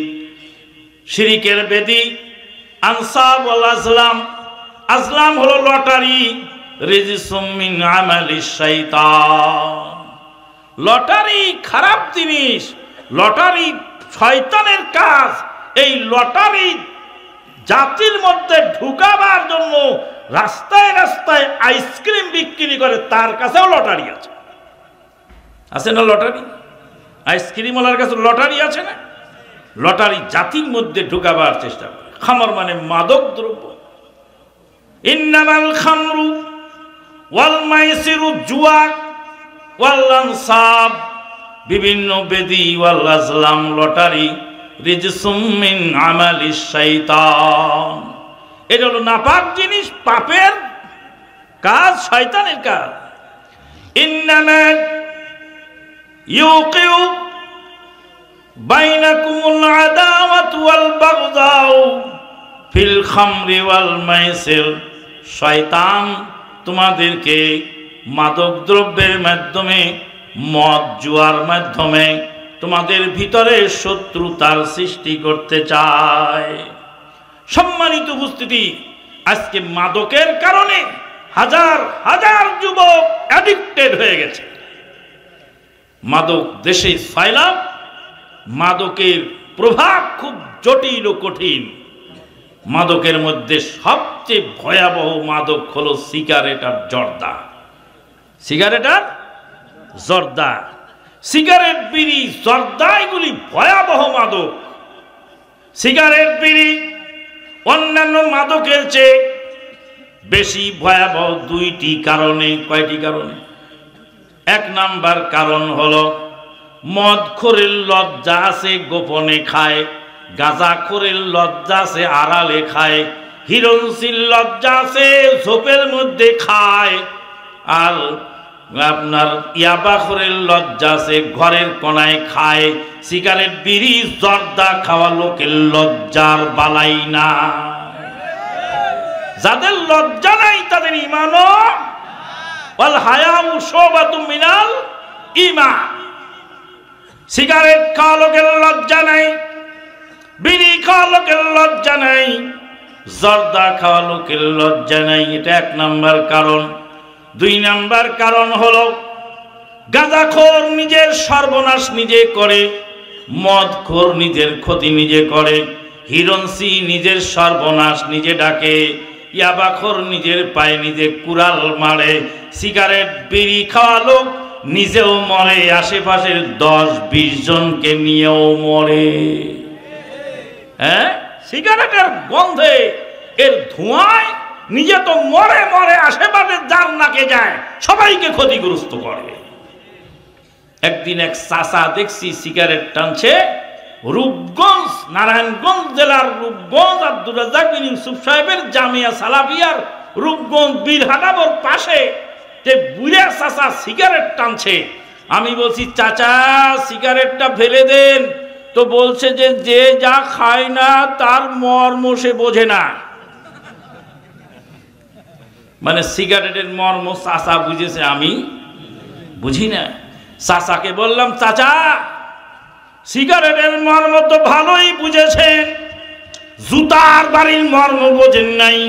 Speaker 1: শিরিকের বেদি। আনসাব ওয়াল আজলাম, আজলাম হলো লটারি। রিজসুম মিন আমালিশ শাইতান, লটারি খারাপ জিনিস, লটারি শয়তানের কাজ। এই লটারি জাতির মধ্যে ঢুকাবার জন্য রাস্তায় রাস্তায় আইসক্রিম বিক্রি করে, তার কাছেও লটারি আছে। আছে না লটারি? আইসক্রিমওয়ালার কাছে লটারি আছে না? লটারি জাতির মধ্যে ঢুকাবার চেষ্টা করে। খামর মানে মাদক দ্রব্য। ইন্নামাল খামরু ওয়াল মাইসিরু, জুয়া, ওয়াল আনসাব, বিভিন্ন বেদি, ওয়াল আজলাম, লটারি, রিজসুম মিন আমালিশ শাইতান, এটা হলো নাপাক জিনিস, পাপের কাজ, শয়তানের কাজ। ইন্নামা ইউকিউ বাইনাকুমুল আদাওয়াতু ওয়াল বাগদাউ ফিল খামরি ওয়াল মাইসির, শয়তান তোমাদেরকে মাদক দ্রব্যের মাধ্যমে, মদ জুয়ার মাধ্যমে তোমাদের ভিতরে শত্রুতার সৃষ্টি করতে চায়। সম্মানিত উপস্থিতি, আজকে মাদকের কারণে হাজার হাজার যুবক অ্যাডিক্টেড হয়ে গেছে। মাদক দেশে ছয়লাভ, মাদকের প্রভাব খুব জটিল ও কঠিন। মাদকের মধ্যে সবচেয়ে ভয়াবহ মাদক হলো সিগারেট আর জর্দা। সিগারেট আর জর্দা, সিগারেট, বিড়ি, জর্দা এগুলি ভয়াবহ মাদক। সিগারেট, বিড়ি অন্যান্য মাদকের চেয়ে বেশি ভয়াবহ দুইটি কারণে। কয়টি কারণে? এক নাম্বার কারণ হলো মদখোরের লজ্জা আছে গোপনে খায়, গাঁজাখোরের লজ্জা আছে আড়ালে খায়, হিরোইনের লজ্জা আছে ঝোপের মধ্যে খায়, আর আপনার ইয়াবাখোরের লজ্জা আছে ঘরের কোনায় খায়। সিগারেট, বিড়ি, জর্দা খাওয়া লোকের লজ্জার বালাই না। যাদের লজ্জা নাই তাদের ঈমানও ওয়াল হায়াউ শুবাতুম মিনাল ঈমান। সিগারেট খাওয়া লোকের লজ্জা নাই, বিড়ি খাওয়া লোকের লজ্জা নাই, জর্দা খাওয়া লোকের লজ্জা নাই। এটা এক নাম্বার কারণ। দুই নাম্বার কারণ হলো গাঁজাখোর নিজের সর্বনাশ নিজে করে, মদখোর নিজের ক্ষতি নিজে করে, হিরোইন নিজের সর্বনাশ নিজে ডাকে, ইয়াবাখোর নিজের পায়ে নিজে কুড়াল মারে, সিগারেট, বিড়ি খাওয়া লোক নিজেও মরে, আশেপাশের 10-20 জনকে নিয়েও মরে। হ্যাঁ, সিগারেটের গন্ধে, এর ধোঁয়ায় নিজে তো মরে মরে, আশেপাশে যার নাকে যায় সবাইকে ক্ষতিগ্রস্ত করে। একদিন এক চাচা দেখছি সিগারেট টানছে, রূপগঞ্জ, নারায়ণগঞ্জ জেলার রূপগঞ্জ আব্দুর রাজ্জাক বিন ইউসুফ সাহেবের জামিয়া সালাফিয়ার রূপগঞ্জ বীরহাটাবর পাশে যে বুড়া চাচা সিগারেট টানছে। আমি বলছি, চাচা সিগারেটটা ফেলে দেন। তো বলছে যে যে যা খায় না তার মর্ম সে বোঝে না। মানে সিগারেটের মর্ম চাচা বুঝেছে, আমি বুঝি না। চাচাকে বললাম, চাচা সিগারেটের মর্ম তো ভালোই বুঝেছেন, জুতার বাড়ির মর্ম বোঝেন নাই।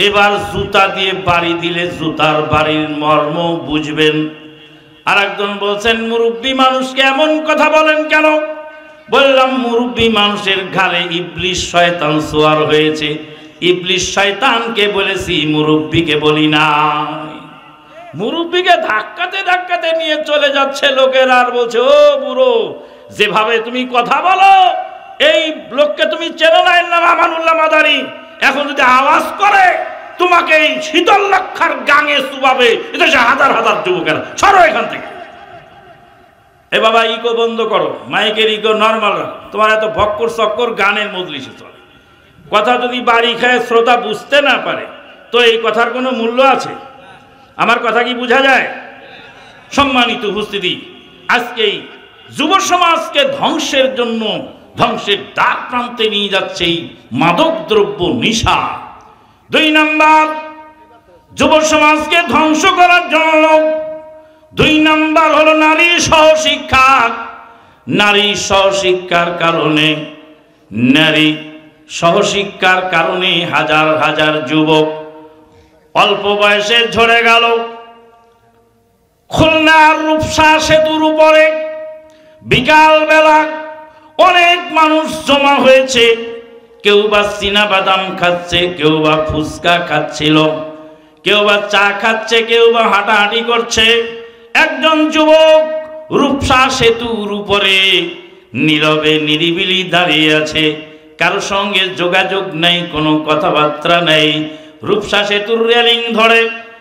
Speaker 1: এবার জুতা দিয়ে বাড়ি দিলে জুতার বাড়ির মর্ম বুঝবেন। আর একজন বলছেন, মুরব্বী মানুষকে এমন কথা বলেন কেন? বললাম, মুরব্বী মানুষের ঘাড়ে ইবলিশ শয়তান সওয়ার হয়েছে। ইবলিশ শয়তানকে বলেছি, মুরব্বীকে বলি না। মুরব্বীকে ধাক্কাতে ধাক্কাতে নিয়ে চলে যাচ্ছে লোকের, আর বলছে, ও বুড়ো, যেভাবে তুমি কথা বলো এই লোককে তুমি চেনো না, এর নাম আমানুল্লাহ মাদারি। এখন যদি আওয়াজ করে তোমাকে এই শীতল লক্ষার গাঙে চুবাবে। এদেশে হাজার হাজার যুবকেরা, সরো এখান থেকে। এ বাবা, ইকো বন্ধ করো, মাইকের ইকো নর্মাল রাখো। তোমার এত ভক্কর চক্কর গানের মজলিসে চলে। কথা যদি বাড়ি খায় শ্রোতা বুঝতে না পারে, তো এই কথার কোনো মূল্য আছে? আমার কথা কি বোঝা যায়? সম্মানিত উপস্থিতি, আজকে যুব সমাজকে ধ্বংসের জন্য, ধ্বংসের দ্বার প্রান্তে নিয়ে যাচ্ছে এই মাদক দ্রব্য নেশা। দুই নাম্বার, যুব সমাজকে ধ্বংস করার জন্য দুই নাম্বার হলো নারী সহশিক্ষা। নারী সহশিক্ষার কারণে, নারী সহশিক্ষার কারণে হাজার হাজার যুবক অল্প বয়সে ঝরে গেল। খুলনার রূপসা সেতুর উপরে বিকাল বেলা অনেক মানুষ জমা হয়েছে। কেউ বা চীনা বাদাম খাচ্ছে, কেউ বা ফুচকা খাচ্ছিল, কেউ বা চা খাচ্ছে, কেউ বা হাঁটাহাঁটি করছে। একজন যুবক রূপসা সেতুর উপরে নীরবে নিরিবিলি দাঁড়িয়ে আছে, কারোর সঙ্গে যোগাযোগ নেই, কোনো কথাবার্তা নেই। রূপসা সেতুর রেলিং ধরে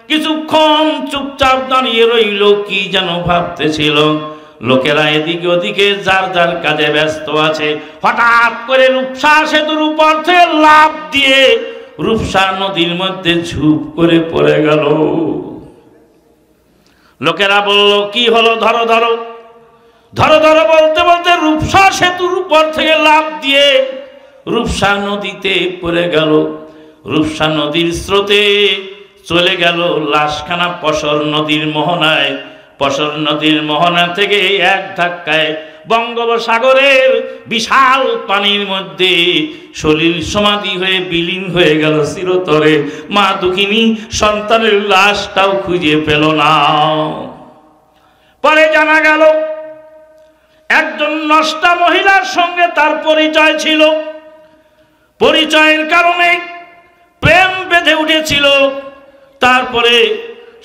Speaker 1: কিছুক্ষণ চুপচাপ দাঁড়িয়ে রইল, কি যেন ভাবতেছিল। লোকেরা এদিকে ওদিকে যার যার কাজে ব্যস্ত আছে। হঠাৎ করে রূপসা সেতুর উপর থেকে লাফ দিয়ে রূপসা নদীর মধ্যে ঝুপ করে পড়ে গেল। লোকেরা বলল, কি হলো, ধরো ধরো। ধরো ধরো বলতে বলতে রূপসা সেতুর উপর থেকে লাফ দিয়ে রূপসা নদীতে পড়ে গেল। রূপসা নদীর স্রোতে চলে গেল লাশখানা পশর নদীর মোহনায়। পশর নদীর মোহনা থেকে এক ধাক্কায় বঙ্গোপসাগরের বিশাল পানির মধ্যে সলিল সমাধি হয়ে বিলীন হয়ে গেল চিরতরে। মা দুঃখিনী সন্তানের লাশটাও খুঁজে পেল না। পরে জানা গেল একজন নষ্টা মহিলার সঙ্গে তার পরিচয় ছিল। পরিচয়ের কারণে প্রেম বেঁধে উঠেছিল। তারপরে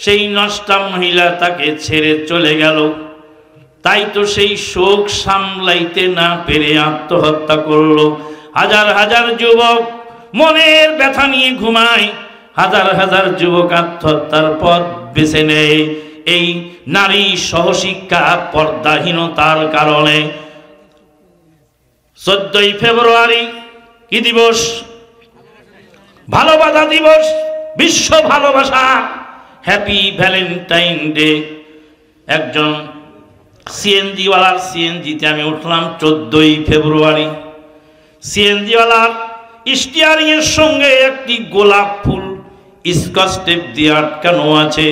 Speaker 1: সেই নষ্টা মহিলা তাকে ছেড়ে চলে গেল। তাই তো সেই শোক সামলাইতে না পেরে আত্মহত্যা করলো। হাজার হাজার যুবক মনের ব্যথা নিয়ে ঘুমায়, হাজার হাজার যুবক আত্মহত্যার পথ বেছে নেয় এই নারী সহশিক্ষা পর্দাহীনতার কারণে। 14ই ফেব্রুয়ারি কি দিবস? ভালোবাসা দিবস, বিশ্ব ভালোবাসা, হ্যাপি ভ্যালেন্টাইন ডে। একজন সিএনজিওয়ালার সিএনজিতে আমি উঠলাম 14ই ফেব্রুয়ারি। সিএনজিওয়ালার স্টিয়ারিং এর সঙ্গে একটি গোলাপ ফুল স্কচ টেপ দিয়ে আটকানো আছে।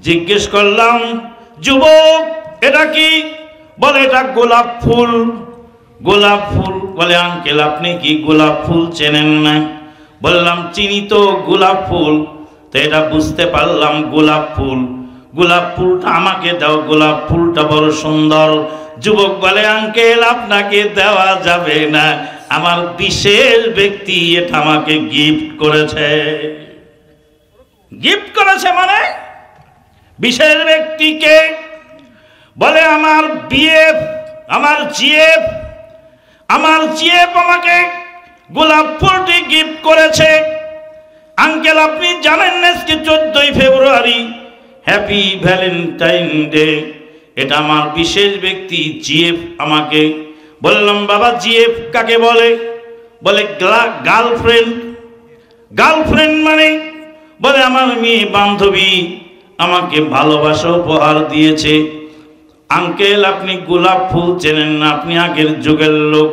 Speaker 1: জিজ্ঞেস করলাম, যুবক এটা কি? বলে এটা গোলাপ ফুল। গোলাপ ফুল? বলে আঙ্কেল আপনি কি গোলাপ ফুল চেনেন না? বললাম চিনি তো গোলাপ ফুল। তো এটা বুঝতে পারলাম গোলাপ ফুল। গোলাপ ফুলটা আমাকে দাও, গোলাপ ফুলটা বড় সুন্দর। যুবক বলে আঙ্কেল আপনাকে দেওয়া যাবে না, আমার বিশেষ ব্যক্তি এটা আমাকে গিফট করেছে। গিফট করেছে মানে বিশেষ ব্যক্তিকে? বলে আমার বিএফ, আমার জিএফ, আমার জিএফ আমাকে গোলাপ ফুলটি গিফট করেছে। আঙ্কেল আপনি জানেন না আজকে 14ই ফেব্রুয়ারি, হ্যাপি ভ্যালেন্টাইন ডে। এটা আমার বিশেষ ব্যক্তি জিএফ আমাকে। বললাম বাবা জিএফ কাকে বলে? বলে গার্লফ্রেন্ড। গার্লফ্রেন্ড মানে? বলে আমার মেয়ে বান্ধবী আমাকে ভালোবাসা উপহার দিয়েছে। আঙ্কেল আপনি গোলাপ ফুল চেনেন না, আপনি আগের যুগের লোক,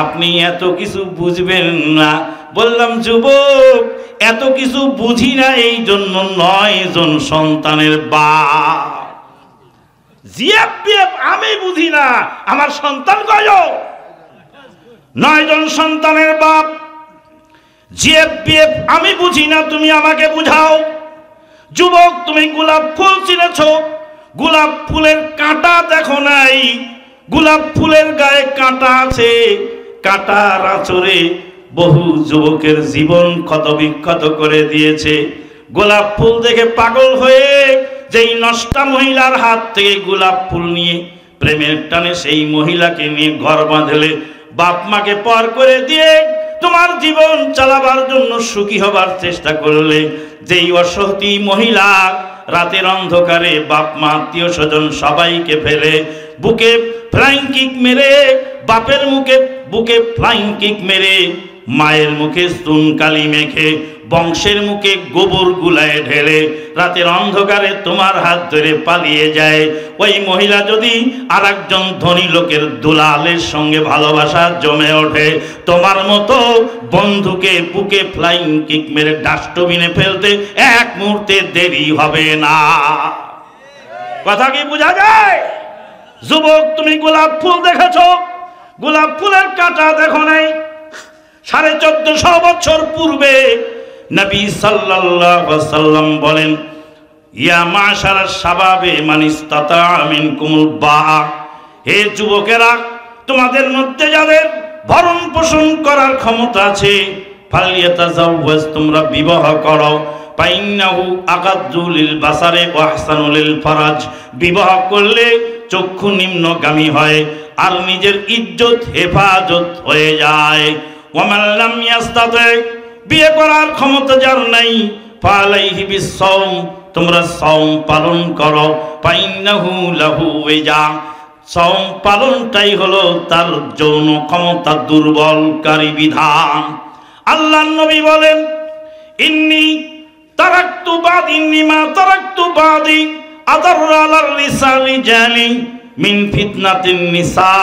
Speaker 1: আপনি এত কিছু বুঝবেন না। বললাম যুবক এত কিছু বুঝি না, এই জন্য 9 জন সন্তানের বাপ। জিএফ পিএফ আমি বুঝি না, আমার সন্তান কয়জন? 9 জন সন্তানের বাপ। জিএফ পিএফ আমি বুঝি না, তুমি আমাকে বুঝাও। যুবক তুমি গোলাপ ফুল চিনেছ, গোলাপ ফুলের কাঁটা দেখো নাই? গোলাপ ফুলের গায়ে কাঁটা আছে, কাঁটার আঁচড়ে বহু যুবকের জীবন ক্ষত বিক্ষত করে দিয়েছে। গোলাপ ফুল দেখে পাগল হয়ে যেই নষ্টা মহিলার হাত থেকে গোলাপ ফুল নিয়ে প্রেমের টানে সেই মহিলাকে নিয়ে ঘর বাঁধলে, বাপ মাকে পর করে দিয়ে তোমার জীবন চালাবার জন্য সুখী হবার চেষ্টা করলে, যেই অসতী মহিলা রাতের অন্ধকারে বাপ মা আত্মীয় স্বজন সবাইকে ফেলে বুকে ফ্লাইং কিক মেরে, বাপের মুখে বুকে ফ্লাইং কিক মেরে, মায়ের মুখে স্তন কালি মেখে, বংশের মুখে গোবর গুলায় ঢেলে রাতের অন্ধকারে তোমার হাত ধরে পালিয়ে যায়, ওই মহিলা যদি আরেকজন ধনী লোকের দুলালের সঙ্গে ভালোবাসা জমে ওঠে, তোমার মতো বন্ধুকে বুকে ফ্লাইং কিক মেরে ডাস্টবিনে ফেলতে এক মুহূর্তে দেরি হবে না। কথা কি বোঝা যায়? যুবক তুমি গোলাপ ফুল দেখেছ, গোলাপ ফুলের কাঁটা দেখো নাই? 1450 বছর পূর্বে নবী সাল্লাল্লাহু আলাইহি ওয়াসাল্লাম বলেন, ইয়া মাশারাশ শাবাবে মান ইসতাতা মিনকুমুল বাআ, হে যুবকেরা তোমাদের মধ্যে যাদের ভরণ পোষণ করার ক্ষমতা আছে, ফালিয়াতাজাওয়াজ তোমরা বিবাহ করো, ফাইন্নাহু আকাদ্দু লিল বাসারে ওয়া আহসানু লিল ফারাজ, বিবাহ করলে চক্ষু নিম্নগামী হয় আর নিজের ইজ্জত হেফাজত হয়ে যায়। ওয়ামান লাম ইয়াস্তাতি, বিয়ে করার ক্ষমতা যার নাই, ফালাইহি বিসসাওম, তোমরা সাওম পালন করো, ফাইন্নাহু লাহু ওয়াজা, সাওম পালনটাই হলো তার যৌন ক্ষমতা দুর্বলকারী বিধান। আল্লাহর নবী বলেন, ইন্নী তারাকতু বাদি, ইন্নী মা তারাকতু বাদি আদাররা আলার রিসালি জালি মিন ফিতনাতিন নিসা,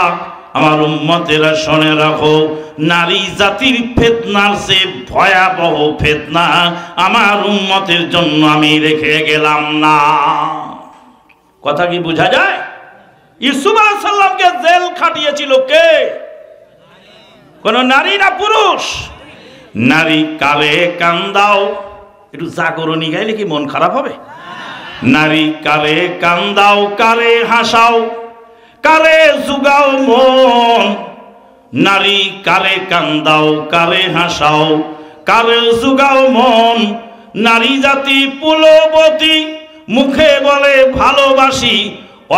Speaker 1: আমার উম্মতেরা শুনে রাখো, নারী জাতির ফিতনার চেয়ে ভয়াবহ ফিতনা আমার উম্মতের জন্য আমি রেখে গেলাম না। কথা কি বোঝা যায়? ইউসুফ আলাইহিস সালামকে জেল খাটিয়েছিল কে? কোন নারী না পুরুষ? নারী কারে কান্দাও, একটু জাগরণী গাইলে কি মন খারাপ হবে? নারী কারে কান্দাও, কারে হাসাও, কারে জুগাও মন। নারী কারে কান্দাও, কারে হাসাও, কারে জুগাও মন। নারী জাতি পুলবতী, মুখে বলে ভালোবাসি,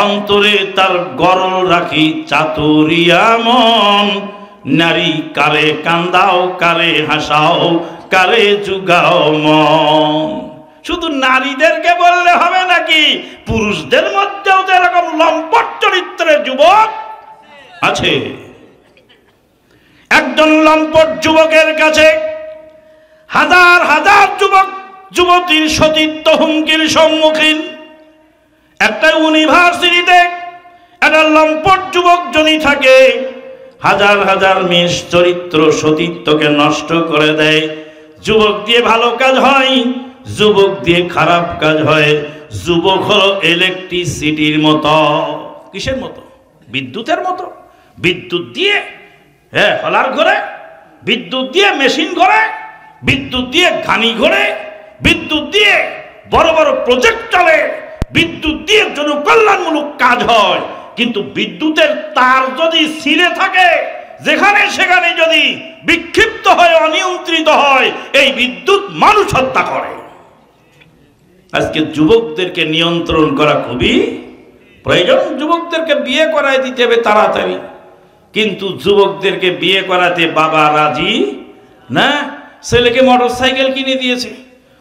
Speaker 1: অন্তরে তার গরল রাখি চাতুরিয়া মন। নারী কারে কান্দাও, কারে হাসাও, কারে জুগাও মন। শুধু নারীদেরকে বললে হবে নাকি? পুরুষদের মধ্যেও তো এরকম লম্পট চরিত্রের যুবক আছে। একজন লম্পট যুবকের কাছে হাজার হাজার যুবক যুবতীর সতীত্ব হুমকির সম্মুখীন। একটা ইউনিভার্সিটিতে একটা লম্পট যুবক যদি থাকে, হাজার হাজার মেষ চরিত্র সতীত্বকে নষ্ট করে দেয়। যুবক দিয়ে ভালো কাজ হয়, যুবক দিয়ে খারাপ কাজ হয়। যুবক হলো ইলেকট্রিসিটির মতো। কিসের মতো? বিদ্যুতের মতো। বিদ্যুৎ দিয়ে হলার ঘরে, বিদ্যুৎ দিয়ে মেশিন ঘরে, বিদ্যুৎ দিয়ে ঘানি ঘরে, বিদ্যুৎ দিয়ে বড় বড় প্রজেক্ট চলে, বিদ্যুৎ দিয়ে জনকল্যাণমূলক কাজ হয়। কিন্তু বিদ্যুতের তার যদি ছিঁড়ে থাকে, যেখানে সেখানে যদি বিক্ষিপ্ত হয়, অনিয়ন্ত্রিত হয়, এই বিদ্যুৎ মানুষ হত্যা করে। আজকে যুবকদেরকে নিয়ন্ত্রণ করা খুবই প্রয়োজন। যুবকদেরকে বিয়ে করায় দিতে হবে তাড়াতাড়ি, কিন্তু যুবকদেরকে বিয়ে করাতে বাবা রাজি না। ছেলেকে মোটরসাইকেল কিনে দিয়েছে,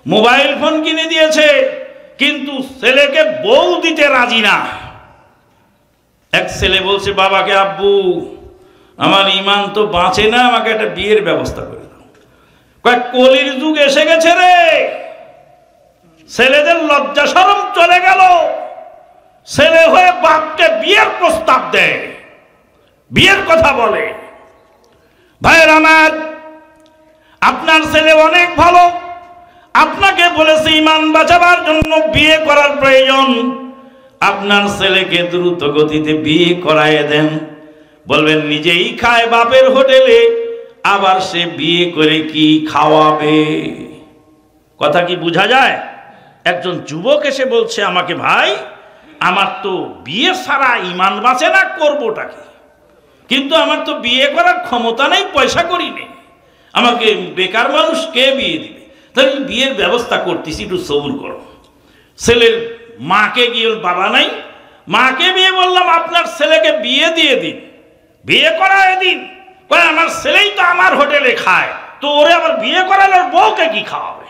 Speaker 1: মোবাইল ফোন কিনে দিয়েছে, কিন্তু ছেলেকে বউ দিতে রাজি না। এক ছেলে বলছে বাবাকে, আব্বু আমার ইমান তো বাঁচে না, আমাকে একটা বিয়ের ব্যবস্থা করে দাও। কয়েক কলির যুগ এসে গেছে রে, ছেলেদের লজ্জা শরম চলে গেল। ছেলে হয়ে বাপকে বিয়ের প্রস্তাব দেয়, বিয়ের কথা বলে। ভাইয়ের আমার, আপনার ছেলে অনেক ভালো, আপনাকে বলেছে ইমান বাঁচাবার জন্য বিয়ে করার প্রয়োজন। আপনার ছেলেকে দ্রুত গতিতে বিয়ে করায় দেন। বলবেন নিজেই খায় বাপের হোটেলে, আবার সে বিয়ে করে কি খাওয়াবে? কথা কি বোঝা যায়? একজন যুবক এসে বলছে আমাকে, ভাই আমার তো বিয়ে ছাড়া ইমান বাঁচে না, করবোটা কি? কিন্তু আমার তো বিয়ে করার ক্ষমতা নেই, পয়সা করি নেই, আমাকে বেকার মানুষ কে বিয়ে দিবে? তাই বিয়ের ব্যবস্থা করতেছি, একটু সবুর করো। ছেলের মাকে গিয়ে, বাবা নাই, মাকে বিয়ে বললাম আপনার ছেলেকে বিয়ে দিয়ে দিন, বিয়ে করায় দিন। কয় আমার ছেলেই তো আমার হোটেলে খায়, তো ওরে আবার বিয়ে করালে বউকে কি খাওয়াবে?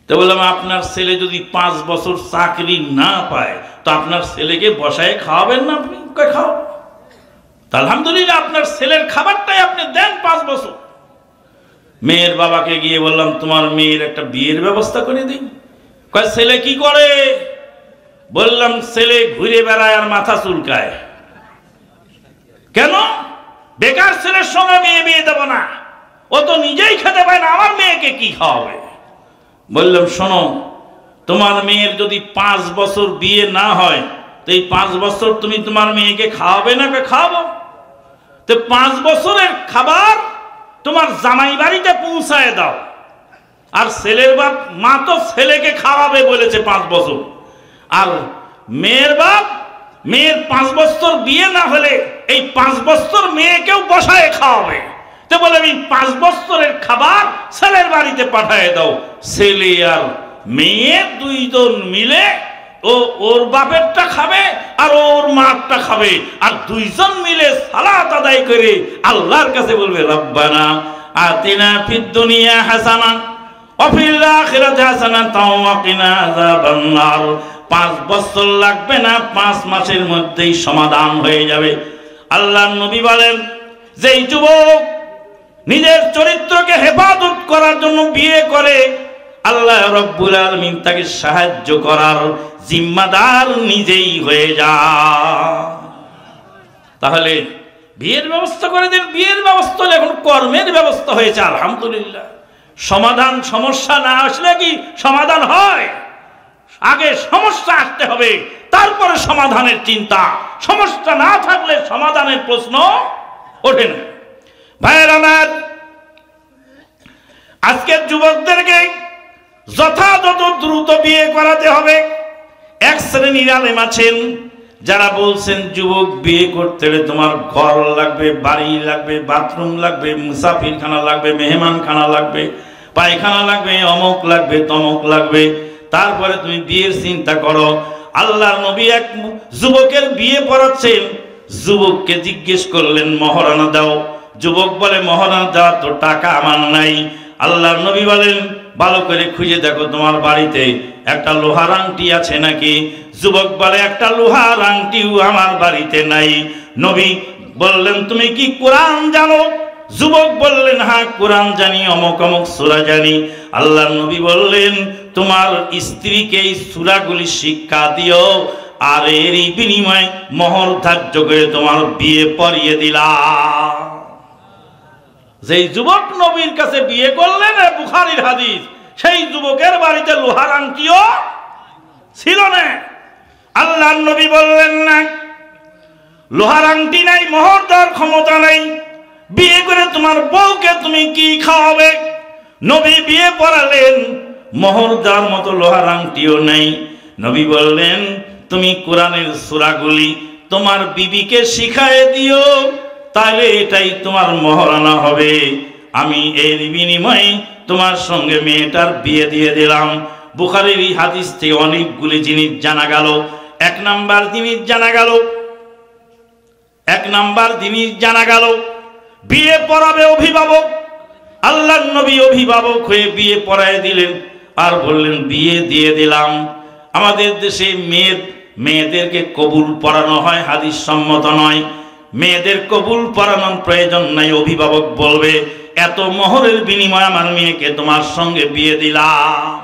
Speaker 1: তো বললাম আপনার ছেলে যদি 5 বছর চাকরি না পায়, তো আপনার ছেলেকে বসায় খাওয়াবেন না আপনি? কয় খাও। আলহামদুলিল্লাহ, আপনার ছেলের খাবারটাই আপনি দেন 5 বছর। মেয়ের বাবাকে গিয়ে বললাম তোমার মেয়ের একটা বিয়ের ব্যবস্থা করে দিন। কয় ছেলে কি করে? বললাম ছেলে ঘুরে বেড়ায় আর মাথা চুলকায়। কেন? বেকার ছেলের সঙ্গে মেয়ে বিয়ে দেব না, ও তো নিজেই খেতে পায় না, আমার মেয়েকে কি খাওয়াবে? বললাম শোনো, তোমার মেয়ের যদি 5 বছর বিয়ে না হয়, তো এই 5 বছর তুমি তোমার মেয়েকে খাওয়াবে না? খাওয়াবো। তো 5 বছরের খাবার তোমার জামাই বাড়িতে পৌঁছায় দাও। আর ছেলের বাপ মা তো ছেলেকে খাওয়াবে বলেছে 5 বছর, আর মেয়ের বাপ মেয়ের 5 বছর বিয়ে না হলে এই 5 বছর মেয়েকেও বসায় খাওয়াবে। তো বলে আমি 5 বছরের খাবার ছেলের বাড়িতে পাঠায় দাও। ছেলে আর মেয়ে দুইজন মিলে ওর বাপেরটা খাবে আর ওর মারটা খাবে, আর দুইজন মিলে সালাত আদায় করে আল্লাহর কাছে বলবে রব্বানা আতিনা ফিদ দুনিয়া হাসানা ওয়া ফিল আখিরাতি হাসানাতাও ওয়া কিনা আযাবান নার। 5 বছর লাগবে না, 5 মাসের মধ্যেই সমাধান হয়ে যাবে। আল্লাহর নবী বলেন, যেই যুবক নিজের চরিত্রকে হেফাজত করার জন্য বিয়ে করে, আল্লাহ রব্বুল আলামিন তাকে সাহায্য করার জিম্মাদার নিজেই হয়ে যায়। তাহলে বিয়ের ব্যবস্থা করে দেন। বিয়ের ব্যবস্থা হলে এখন কর্মের ব্যবস্থা হয়েছে, আলহামদুলিল্লাহ। সমাধান, সমস্যা না আসলে কি সমাধান হয়? আগে সমস্যা আসতে হবে, তারপরে সমাধানের চিন্তা। সমস্যা না থাকলে সমাধানের প্রশ্ন ওঠে না। ভাইয়ের আমার, আজকের যুবকদেরকে যথাযথ দ্রুত বিয়ে করাতে হবে। এক শ্রেণীর আলেম আছেন যারা বলছেন, যুবক বিয়ে করতে হলে তোমার ঘর লাগবে, বাড়ি লাগবে, বাথরুম লাগবে, মুসাফিরখানা লাগবে, মেহমানখানা লাগবে, পায়খানা লাগবে, অমুক লাগবে, তমক লাগবে, তারপরে তুমি বিয়ের চিন্তা করো। আল্লাহর নবী এক যুবকের বিয়ে পড়াচ্ছেন। যুবককে জিজ্ঞেস করলেন, মহারানা দাও। যুবক বলে, মহারানা দেওয়ার তো টাকা আমার নাই। আল্লাহর নবী বলেন, ভালো করে খুঁজে দেখো তোমার বাড়িতে একটা লোহার আংটি আছে নাকি। যুবক বলে, একটা লোহার আংটিও আমার বাড়িতে নাই। নবী বললেন, তুমি কি কোরআন জানো? যুবক বললেন, হ্যাঁ কোরআন জানি, অমুক অমুক সূরা জানি। আল্লাহর নবী বললেন, তোমার স্ত্রীকে এই সূরাগুলি শিক্ষা দিও, আর এরই বিনিময়ে মোহর ধার্য করে তোমার বিয়ে পড়িয়ে দিলাম। যেই যুবক নবীর কাছে বিয়ে করলেন, বুখারীর হাদিস, সেই যুবকের বাড়িতে লোহার আংটিও ছিল না। আল্লাহর নবী বললেন, না, লোহার আংটি নাই, মোহর দেওয়ার ক্ষমতা নাই, বিয়ে করে তোমার বউকে তুমি কি খাওয়াবে? নবী বিয়ে পড়ালেন, মোহর দেওয়ার মতো লোহার আংটিও নেই। নবী বললেন, তুমি কোরআনের সূরাগুলি তোমার বিবিকে শিখায়ে দিও, তাহলে এটাই তোমার মহারানা হবে। আমি এর বিনিময়ে তোমার সঙ্গে মেয়েটার বিয়ে দিয়ে দিলাম। বুখারীর এই হাদিস থেকে অনেকগুলি জিনিস জানা গেল। এক নাম্বার জিনিস জানা গেল, বিয়ে পড়াবে অভিভাবক। আল্লাহর নবী অভিভাবক হয়ে বিয়ে পড়ায় দিলেন, আর বললেন, বিয়ে দিয়ে দিলাম। আমাদের দেশে মেয়েদেরকে কবুল পড়ানো হয়, হাদিস সম্মত নয়। মেয়েদের কবুল পড়ানোর প্রয়োজন নাই। অভিভাবক বলবে, এত মোহরের বিনিময়ে আমার মেয়েকে তোমার সঙ্গে বিয়ে দিলাম।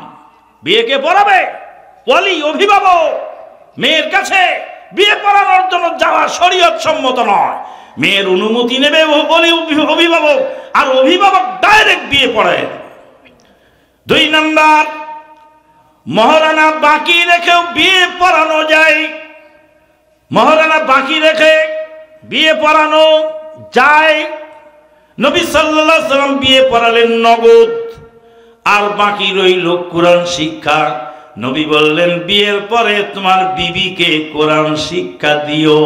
Speaker 1: বিয়েকে পড়াবে ওয়ালি, অভিভাবক। মেয়ের কাছে বিয়ে পড়ানোর জন্য যাওয়া শরীয়ত সম্মত নয়। মেয়ের অনুমতি নেবে অভিভাবক, আর অভিভাবক ডাইরেক্ট বিয়ে পড়ায়। 2 নাম্বার, মহারানা বাকি রেখেও বিয়ে পড়ানো যায়। মহারানা বাকি রেখে বিয়ে পড়ানো যায়। নবী সাল্লাল্লাহু আলাইহি ওয়াসাল্লাম বিয়ে পড়ালেন নগদ, আর বাকি রইল কোরআন শিক্ষা। নবী বললেন, বিয়ের পরে তোমার বিবিকে কোরআন শিক্ষা দিও।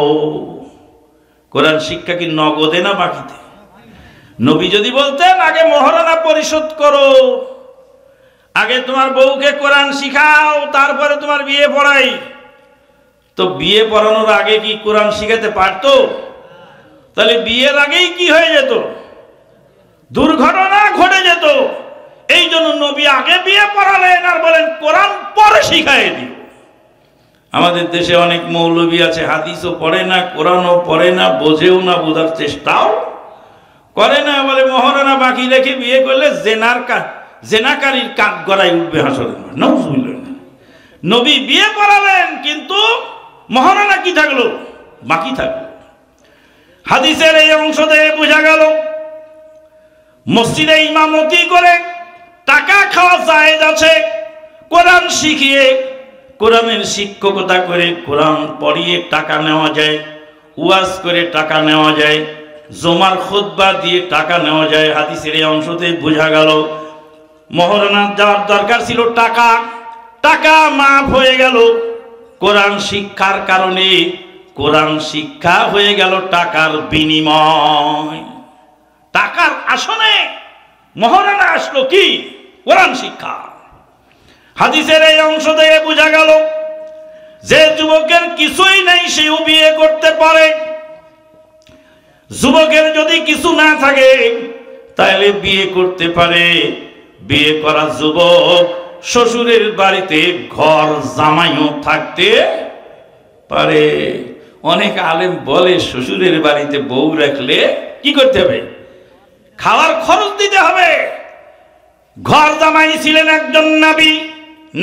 Speaker 1: কোরআন শিক্ষা কি নগদে না বাকিতে? নবী যদি বলতেন, আগে মহারানা পরিশোধ করো, আগে তোমার বউকে কোরআন শিখাও, তারপরে তোমার বিয়ে পড়াই, তো বিয়ে পড়ানোর আগে কি কোরআন শিখাতে পারতো? তাহলে বিয়ের আগেই কি হয়ে যেত? দুর্ঘটনা ঘটে যেত। এই জন্য নবী আগে বিয়ে পড়ালেন, আর বলেন কোরআন পরে শিখাই দিও। আমাদের দেশে অনেক মৌলবী আছে, হাদিসও পড়ে না, কোরআনও পড়ে না, বোঝেও না, বোঝার চেষ্টাও করে না। বলে মহারানা বাকি রেখে বিয়ে করলে জেনাকারীর কাঠ গড়াই উঠবে হাসরের মাঠে। নাউজুবিল্লাহ। নবী বিয়ে পড়ালেন, কিন্তু মহারানা কি থাকলো? বাকি থাকলো। হাদিসের এই অংশ থেকে বোঝা গেল, মসজিদে ইমামতি করে টাকা খাওয়া জায়েজ আছে। কোরআন শিখিয়ে, কোরআনের শিক্ষকতা করে, কোরআন পড়িয়ে টাকা নেওয়া যায়, ওয়াজ করে টাকা নেওয়া যায়, জমার খুতবা দিয়ে টাকা নেওয়া যায়। হাদিসের এই অংশতে বোঝা গেল, মহারানা যাওয়ার দরকার ছিল টাকা, টাকা মাফ হয়ে গেল কোরআন শিক্ষার কারণে। কোরআন শিক্ষা হয়ে গেল টাকার বিনিময়। টাকার আসনে মহারানা আসলো কি? কোরআন শিক্ষা। হাদিসের এই অংশ থেকে বোঝা গেল, যে যুবকের কিছুই নেই সেও বিয়ে করতে পারে। যুবকের যদি কিছু না থাকে তাহলে বিয়ে করতে পারে। বিয়ে করা যুবক শ্বশুরের বাড়িতে ঘর জামাইও থাকতে পারে। অনেক আলেম বলে, শ্বশুরের বাড়িতে বউ রাখলে কি করতে হবে? খাওয়ার খরচ দিতে হবে। ঘর জামাই ছিলেন একজন নবী।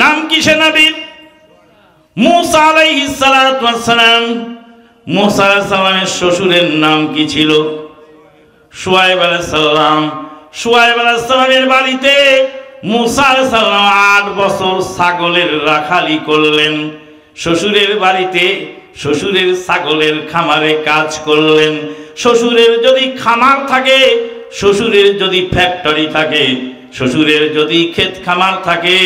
Speaker 1: নাম কি সে নবীর? মুসা আলাইহিস সালাতু ওয়াস সালাম। মুসা আলাইহিস সালামের শ্বশুরের নাম কি ছিল? শুআয়ব আলাইহিস সালাম। শুআয়ব আলাইহিস সালামের বাড়িতে মুসা আলাইহিস সালাম 8 বছর ছাগলের রাখালি করলেন। শ্বশুরের বাড়িতে শ্বশুরের ছাগলের খামারে কাজ করলেন। শ্বশুরের যদি খামার থাকে, শ্বশুরের যদি ফ্যাক্টরি থাকে, শ্বশুরের যদি ক্ষেত খামার থাকে,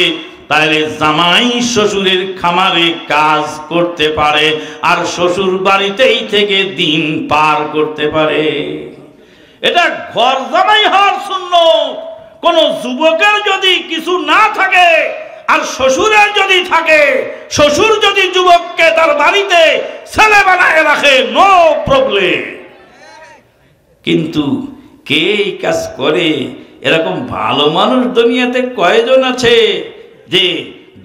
Speaker 1: তাহলে জামাই শ্বশুরের খামারে কাজ করতে পারে আর শ্বশুর বাড়িতেই থেকে দিন পার করতে পারে। এটা ঘর জামাই হওয়ার সুন্নত। কোন যুবকের যদি কিছু না থাকে আর শ্বশুরের যদি থাকে, শ্বশুর যদি যুবককে তার বাড়িতে ছেলে বানায় রাখে, নো প্রবলেম। কিন্তু কে এই কাজ করে? এরকম ভালো মানুষ দুনিয়াতে কয়জন আছে যে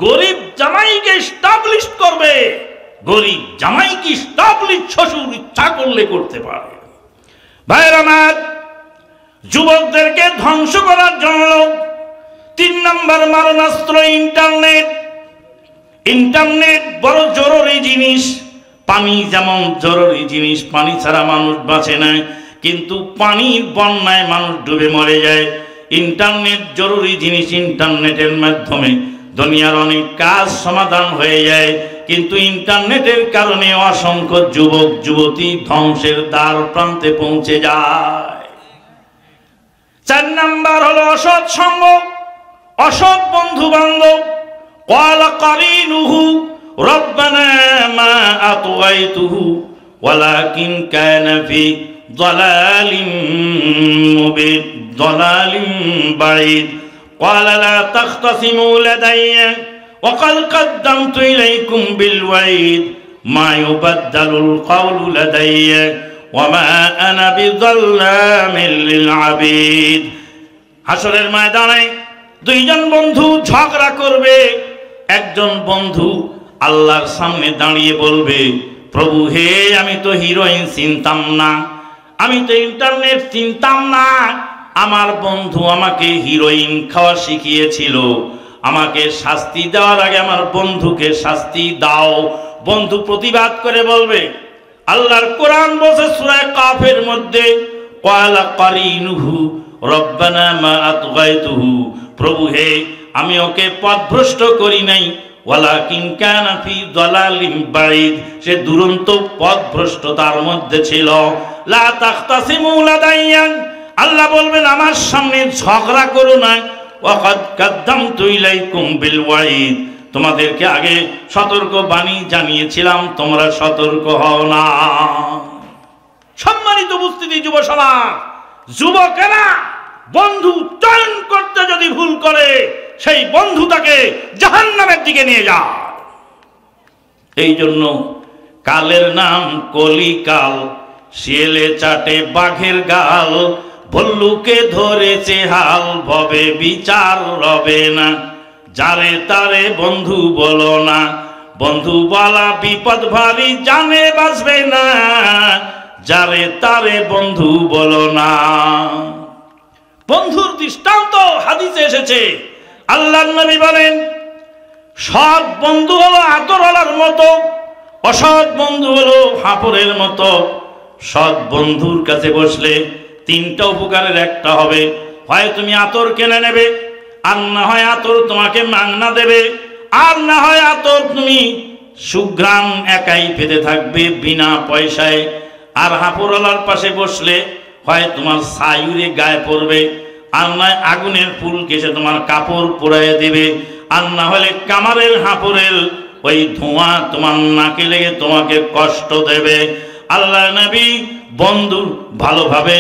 Speaker 1: গরিব জামাইকে স্টাবলিশ করবে? গরিব জামাইকে স্টাবলিশ শ্বশুর ইচ্ছা করলে করতে পারে। ভাইরা আমার, যুবকদেরকে ধ্বংস করার জন্য 3 নম্বর মারণাস্ত্র ইন্টারনেট। ইন্টারনেট বড় জরুরি জিনিস। পানি যেমন জরুরি জিনিস, পানি ছাড়া মানুষ বাঁচে না, কিন্তু পানির বন্যায় মানুষ ডুবে মরে যায়। ইন্টারনেট জরুরি জিনিস। ইন্টারনেটের মাধ্যমে দুনিয়ার অনেক কাজ সমাধান হয়ে যায়, কিন্তু ইন্টারনেটের কারণে অসংখ্য যুবক যুবতী ধ্বংসের দ্বার প্রান্তে পৌঁছে যায়। 4 নাম্বার হলো অসৎ সঙ্গ, অসৎ বন্ধু বান্ধব। ক্বালা কারিনুহু রব্বানা মা আতগাইতুহু ওয়ালাকিন কানা ফি যালালিম মুবিন যালালিম বাঈদ। ক্বালা লা তাখতাসিমু লাদাইয়া ওয়া ক্বাদ কদ্দামতু ইলাইকুম বিল ওয়াঈদ মা ইউবাদদালুল কাওলু লাদাইয়া ওয়া মা আনা বিযাল্লামিল লিল আবিদ। হাসরের ময়দানে 2 জন বন্ধু ঝগড়া করবে। একজন বন্ধু আল্লাহর সামনে দাঁড়িয়ে বলবে, প্রভু হে, আমি তো হিরোইন চিনতাম না, আমি তো ইন্টারনেট চিনতাম না, আমার বন্ধু আমাকে হিরোইন খাওয়া শিখিয়েছিল, আমাকে শাস্তি দেওয়ার আগে আমার বন্ধুকে শাস্তি দাও। বন্ধু প্রতিবাদ করে বলবে, আল্লাহর কোরআন বলছে সূরা কাফের মধ্যে, ক্বালা কারিনুহু রব্বানা মা আতগাইতুহু, প্রভু হে, আমি ওকে পথভ্রষ্ট করি নাই, ওয়ালাকিন কানা ফি যালালিম বাঈদ, সে দুরন্ত পথভ্রষ্টতার মধ্যে ছিল। লা তাখতাসিমু লাদাইয়া, আল্লাহ বলবেন আমার সামনে ঝগড়া করো না। ওয়া ক্বাদ কদ্দামতু ইলাইকুম বিল ওয়াঈদ, তোমাদেরকে আগে সতর্ক বাণী জানিয়েছিলাম, তোমরা সতর্ক হও না। সম্মানিত উপস্থিতি যুব সমাজ, যুবকেরা বন্ধু চয়ন করতে যদি ভুল করে, সেই বন্ধু তাকে জাহান্নামের দিকে নিয়ে যায়। এই জন্য কালের নাম কলিকাল, শিয়ালে চাটে বাঘের গাল, ভল্লুকে ধরেছে হাল, ভবে বিচার রবে না, যারে তারে বন্ধু বলো না, বন্ধু বলা বিপদ ভারী, জানে বাঁচবে না, যারে তারে বন্ধু বলো না। বন্ধুর দৃষ্টান্ত হাদিসে এসেছে। আল্লাহর নবী বলেন, সৎ বন্ধু হলো আতরওয়ালার মতো, অসৎ বন্ধু হলো হাঁপড়ের মতো। সৎ বন্ধুর কাছে বসলে 3টা উপকারের একটা হবে, হয় তুমি আতর কিনে নেবে, আর না হয় আতর তোমাকে মাগনা দেবে, আর না হয় আতর তুমি সুঘ্রাণ একাই পেতে থাকবে বিনা পয়সায়। আর হাঁপড়ওয়ালার পাশে বসলে হয় তোমার ছাইরে গায়ে পড়বে, আর নয় আগুনের ফুল কেসে তোমার কাপড় পোড়াইয়ে দেবে, আর না হলে কামারের হাঁপড়ের ওই ধোঁয়া তোমার নাকে লেগে তোমাকে কষ্ট দেবে। আল্লাহ নবী বন্ধু ভালোভাবে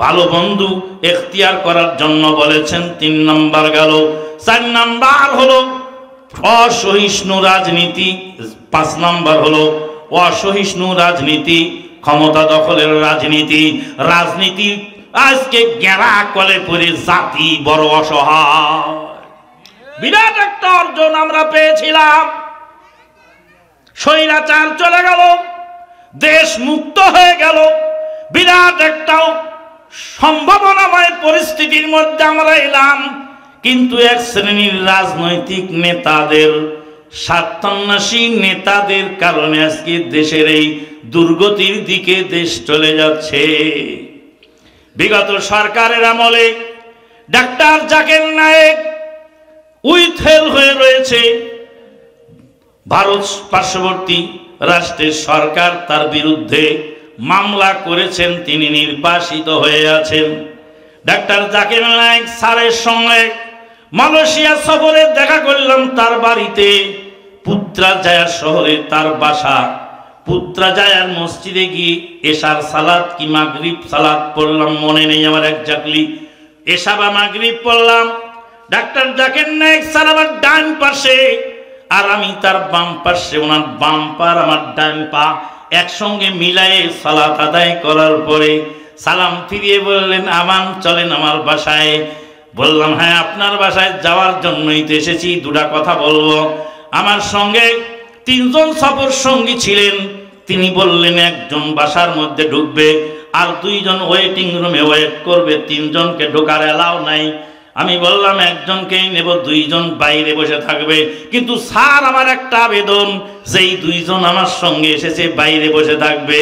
Speaker 1: ভালো বন্ধু এখতিয়ার করার জন্য বলেছেন। 3 নাম্বার গেল। 4 নাম্বার হলো অসহিষ্ণু রাজনীতি। 5 নাম্বার হলো অসহিষ্ণু রাজনীতি, ক্ষমতা দখলের রাজনীতি। রাজনীতি আজকে গেরা কলে পড়ে জাতি বড় অসহায়। বিরাট একটা অর্জন আমরা পেয়েছিলাম, স্বৈরাচার চলে গেল, দেশ মুক্ত হয়ে গেল, বিরাট একটা সম্ভাবনাময় পরিস্থিতির মধ্যে আমরা এলাম, কিন্তু এক শ্রেণীর রাজনৈতিক নেতাদের, স্বার্থান্বেষী নেতাদের কারণে আজকে দেশের এই দুর্গতির দিকে দেশ চলে যাচ্ছে। বিগত সরকারের আমলে ডাক্তার জাকির নায়েক উইথেল হয়ে রয়েছে। ভারত পার্শ্ববর্তী রাষ্ট্রের সরকার তার বিরুদ্ধে মামলা করেছেন, তিনি নির্বাসিত হয়ে আছেন। ডাক্তার জাকির নায়েক স্যারের সঙ্গে মালয়েশিয়া সফরে দেখা করলাম তার বাড়িতে, পুত্রাজায়া শহরে তার বাসা। পুত্রাজায়ার মসজিদে গিয়ে এশার সালাত কি মাগরিব সালাত পড়লাম, মনে নেই আমার একজাক্টলি, এশা বা মাগরিব পড়লাম। ডাক্তার জাকির নায়েক স্যার আমার ডান পাশে আর আমি তার বাম পাশে, ওনার বাম পা আমার ডান পা একসঙ্গে মিলায়ে সালাত আদায় করার পরে সালাম ফিরিয়ে বললেন, আমান চলেন আমার বাসায়। বললাম, হ্যাঁ আপনার বাসায় যাওয়ার জন্যই তো এসেছি, দুটা কথা বলবো। আমার সঙ্গে তিনজন সফর সঙ্গী ছিলেন, তিনি বললেন একজন বাসার মধ্যে ঢুকবে আর দুইজন ওয়েটিং রুমে ওয়েট করবে, তিনজনকে ঢোকার এলাও নাই। আমি বললাম একজনকেই নেব, দুইজন বাইরে বসে থাকবে। কিন্তু স্যার আমার একটা আবেদন, যেই দুইজন আমার সঙ্গে এসেছে বাইরে বসে থাকবে,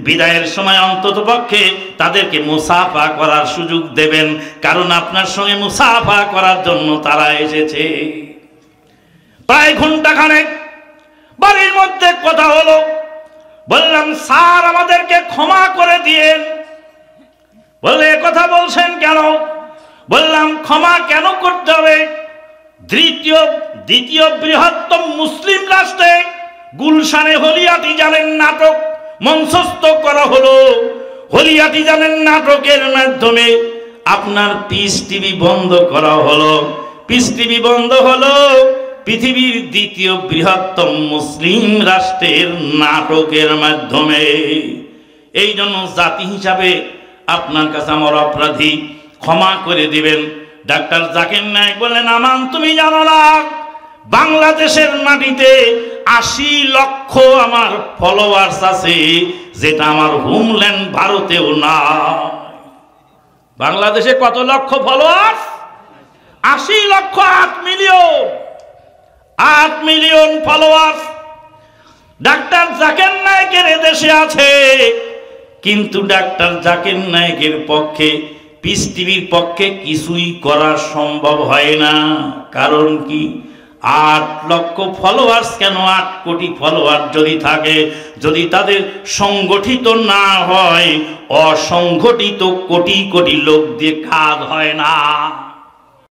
Speaker 1: বিদায়ের সময় অন্তত পক্ষে তাদেরকে মুসাফা করার সুযোগ দেবেন, কারণ আপনার সঙ্গে মুসাফা করার জন্য তারা এসেছে। প্রায় ঘন্টাখানেক বাড়ির মধ্যে কথা হলো। বললাম, স্যার আমাদেরকে ক্ষমা করে দিয়েন। বললে, কথা বলছেন কেন? বললাম, ক্ষমা কেন করতে হবে? দ্বিতীয় বৃহত্তম মুসলিম রাষ্ট্রে গুলশানে হলিয়াটি জানেন নাটক মঞ্চস্থ করা হলো। হলিয়াটি জানেন নাটকের মাধ্যমে আপনার পিস টিভি বন্ধ করা হলো। পিস টিভি বন্ধ হলো পৃথিবীর দ্বিতীয় বৃহত্তম মুসলিম রাষ্ট্রের নাটকের মাধ্যমে। এই জন্য জাতি হিসাবে আপনার কাছে আমার অপরাধী, ক্ষমা করে দিবেন। ডাক্তার জাকির নায়েক বললেন, আমান তুমি জানো না বাংলাদেশের মাটিতে ৮০ লক্ষ আমার ফলোয়ার্স আছে, যেটা আমার হোমল্যান্ড ভারতেও না। বাংলাদেশে কত লক্ষ followers? ৮০ lakh, ৮ million, ৮ million followers ডাক্তার জাকির নায়েকের দেশে আছে। কিন্তু ডাক্তার জাকির নায়েকের পক্ষে, পিস টিভির পক্ষে কিছুই করা সম্ভব হয় না। কারণ কি? ৮ লক্ষ ফলোয়ার্স কেন, ৮ কোটি ফলোয়ার যদি থাকে, যদি তাদের সংগঠিত না হয়, অসংগঠিত কোটি কোটি লোক দিয়ে কাজ হয় না।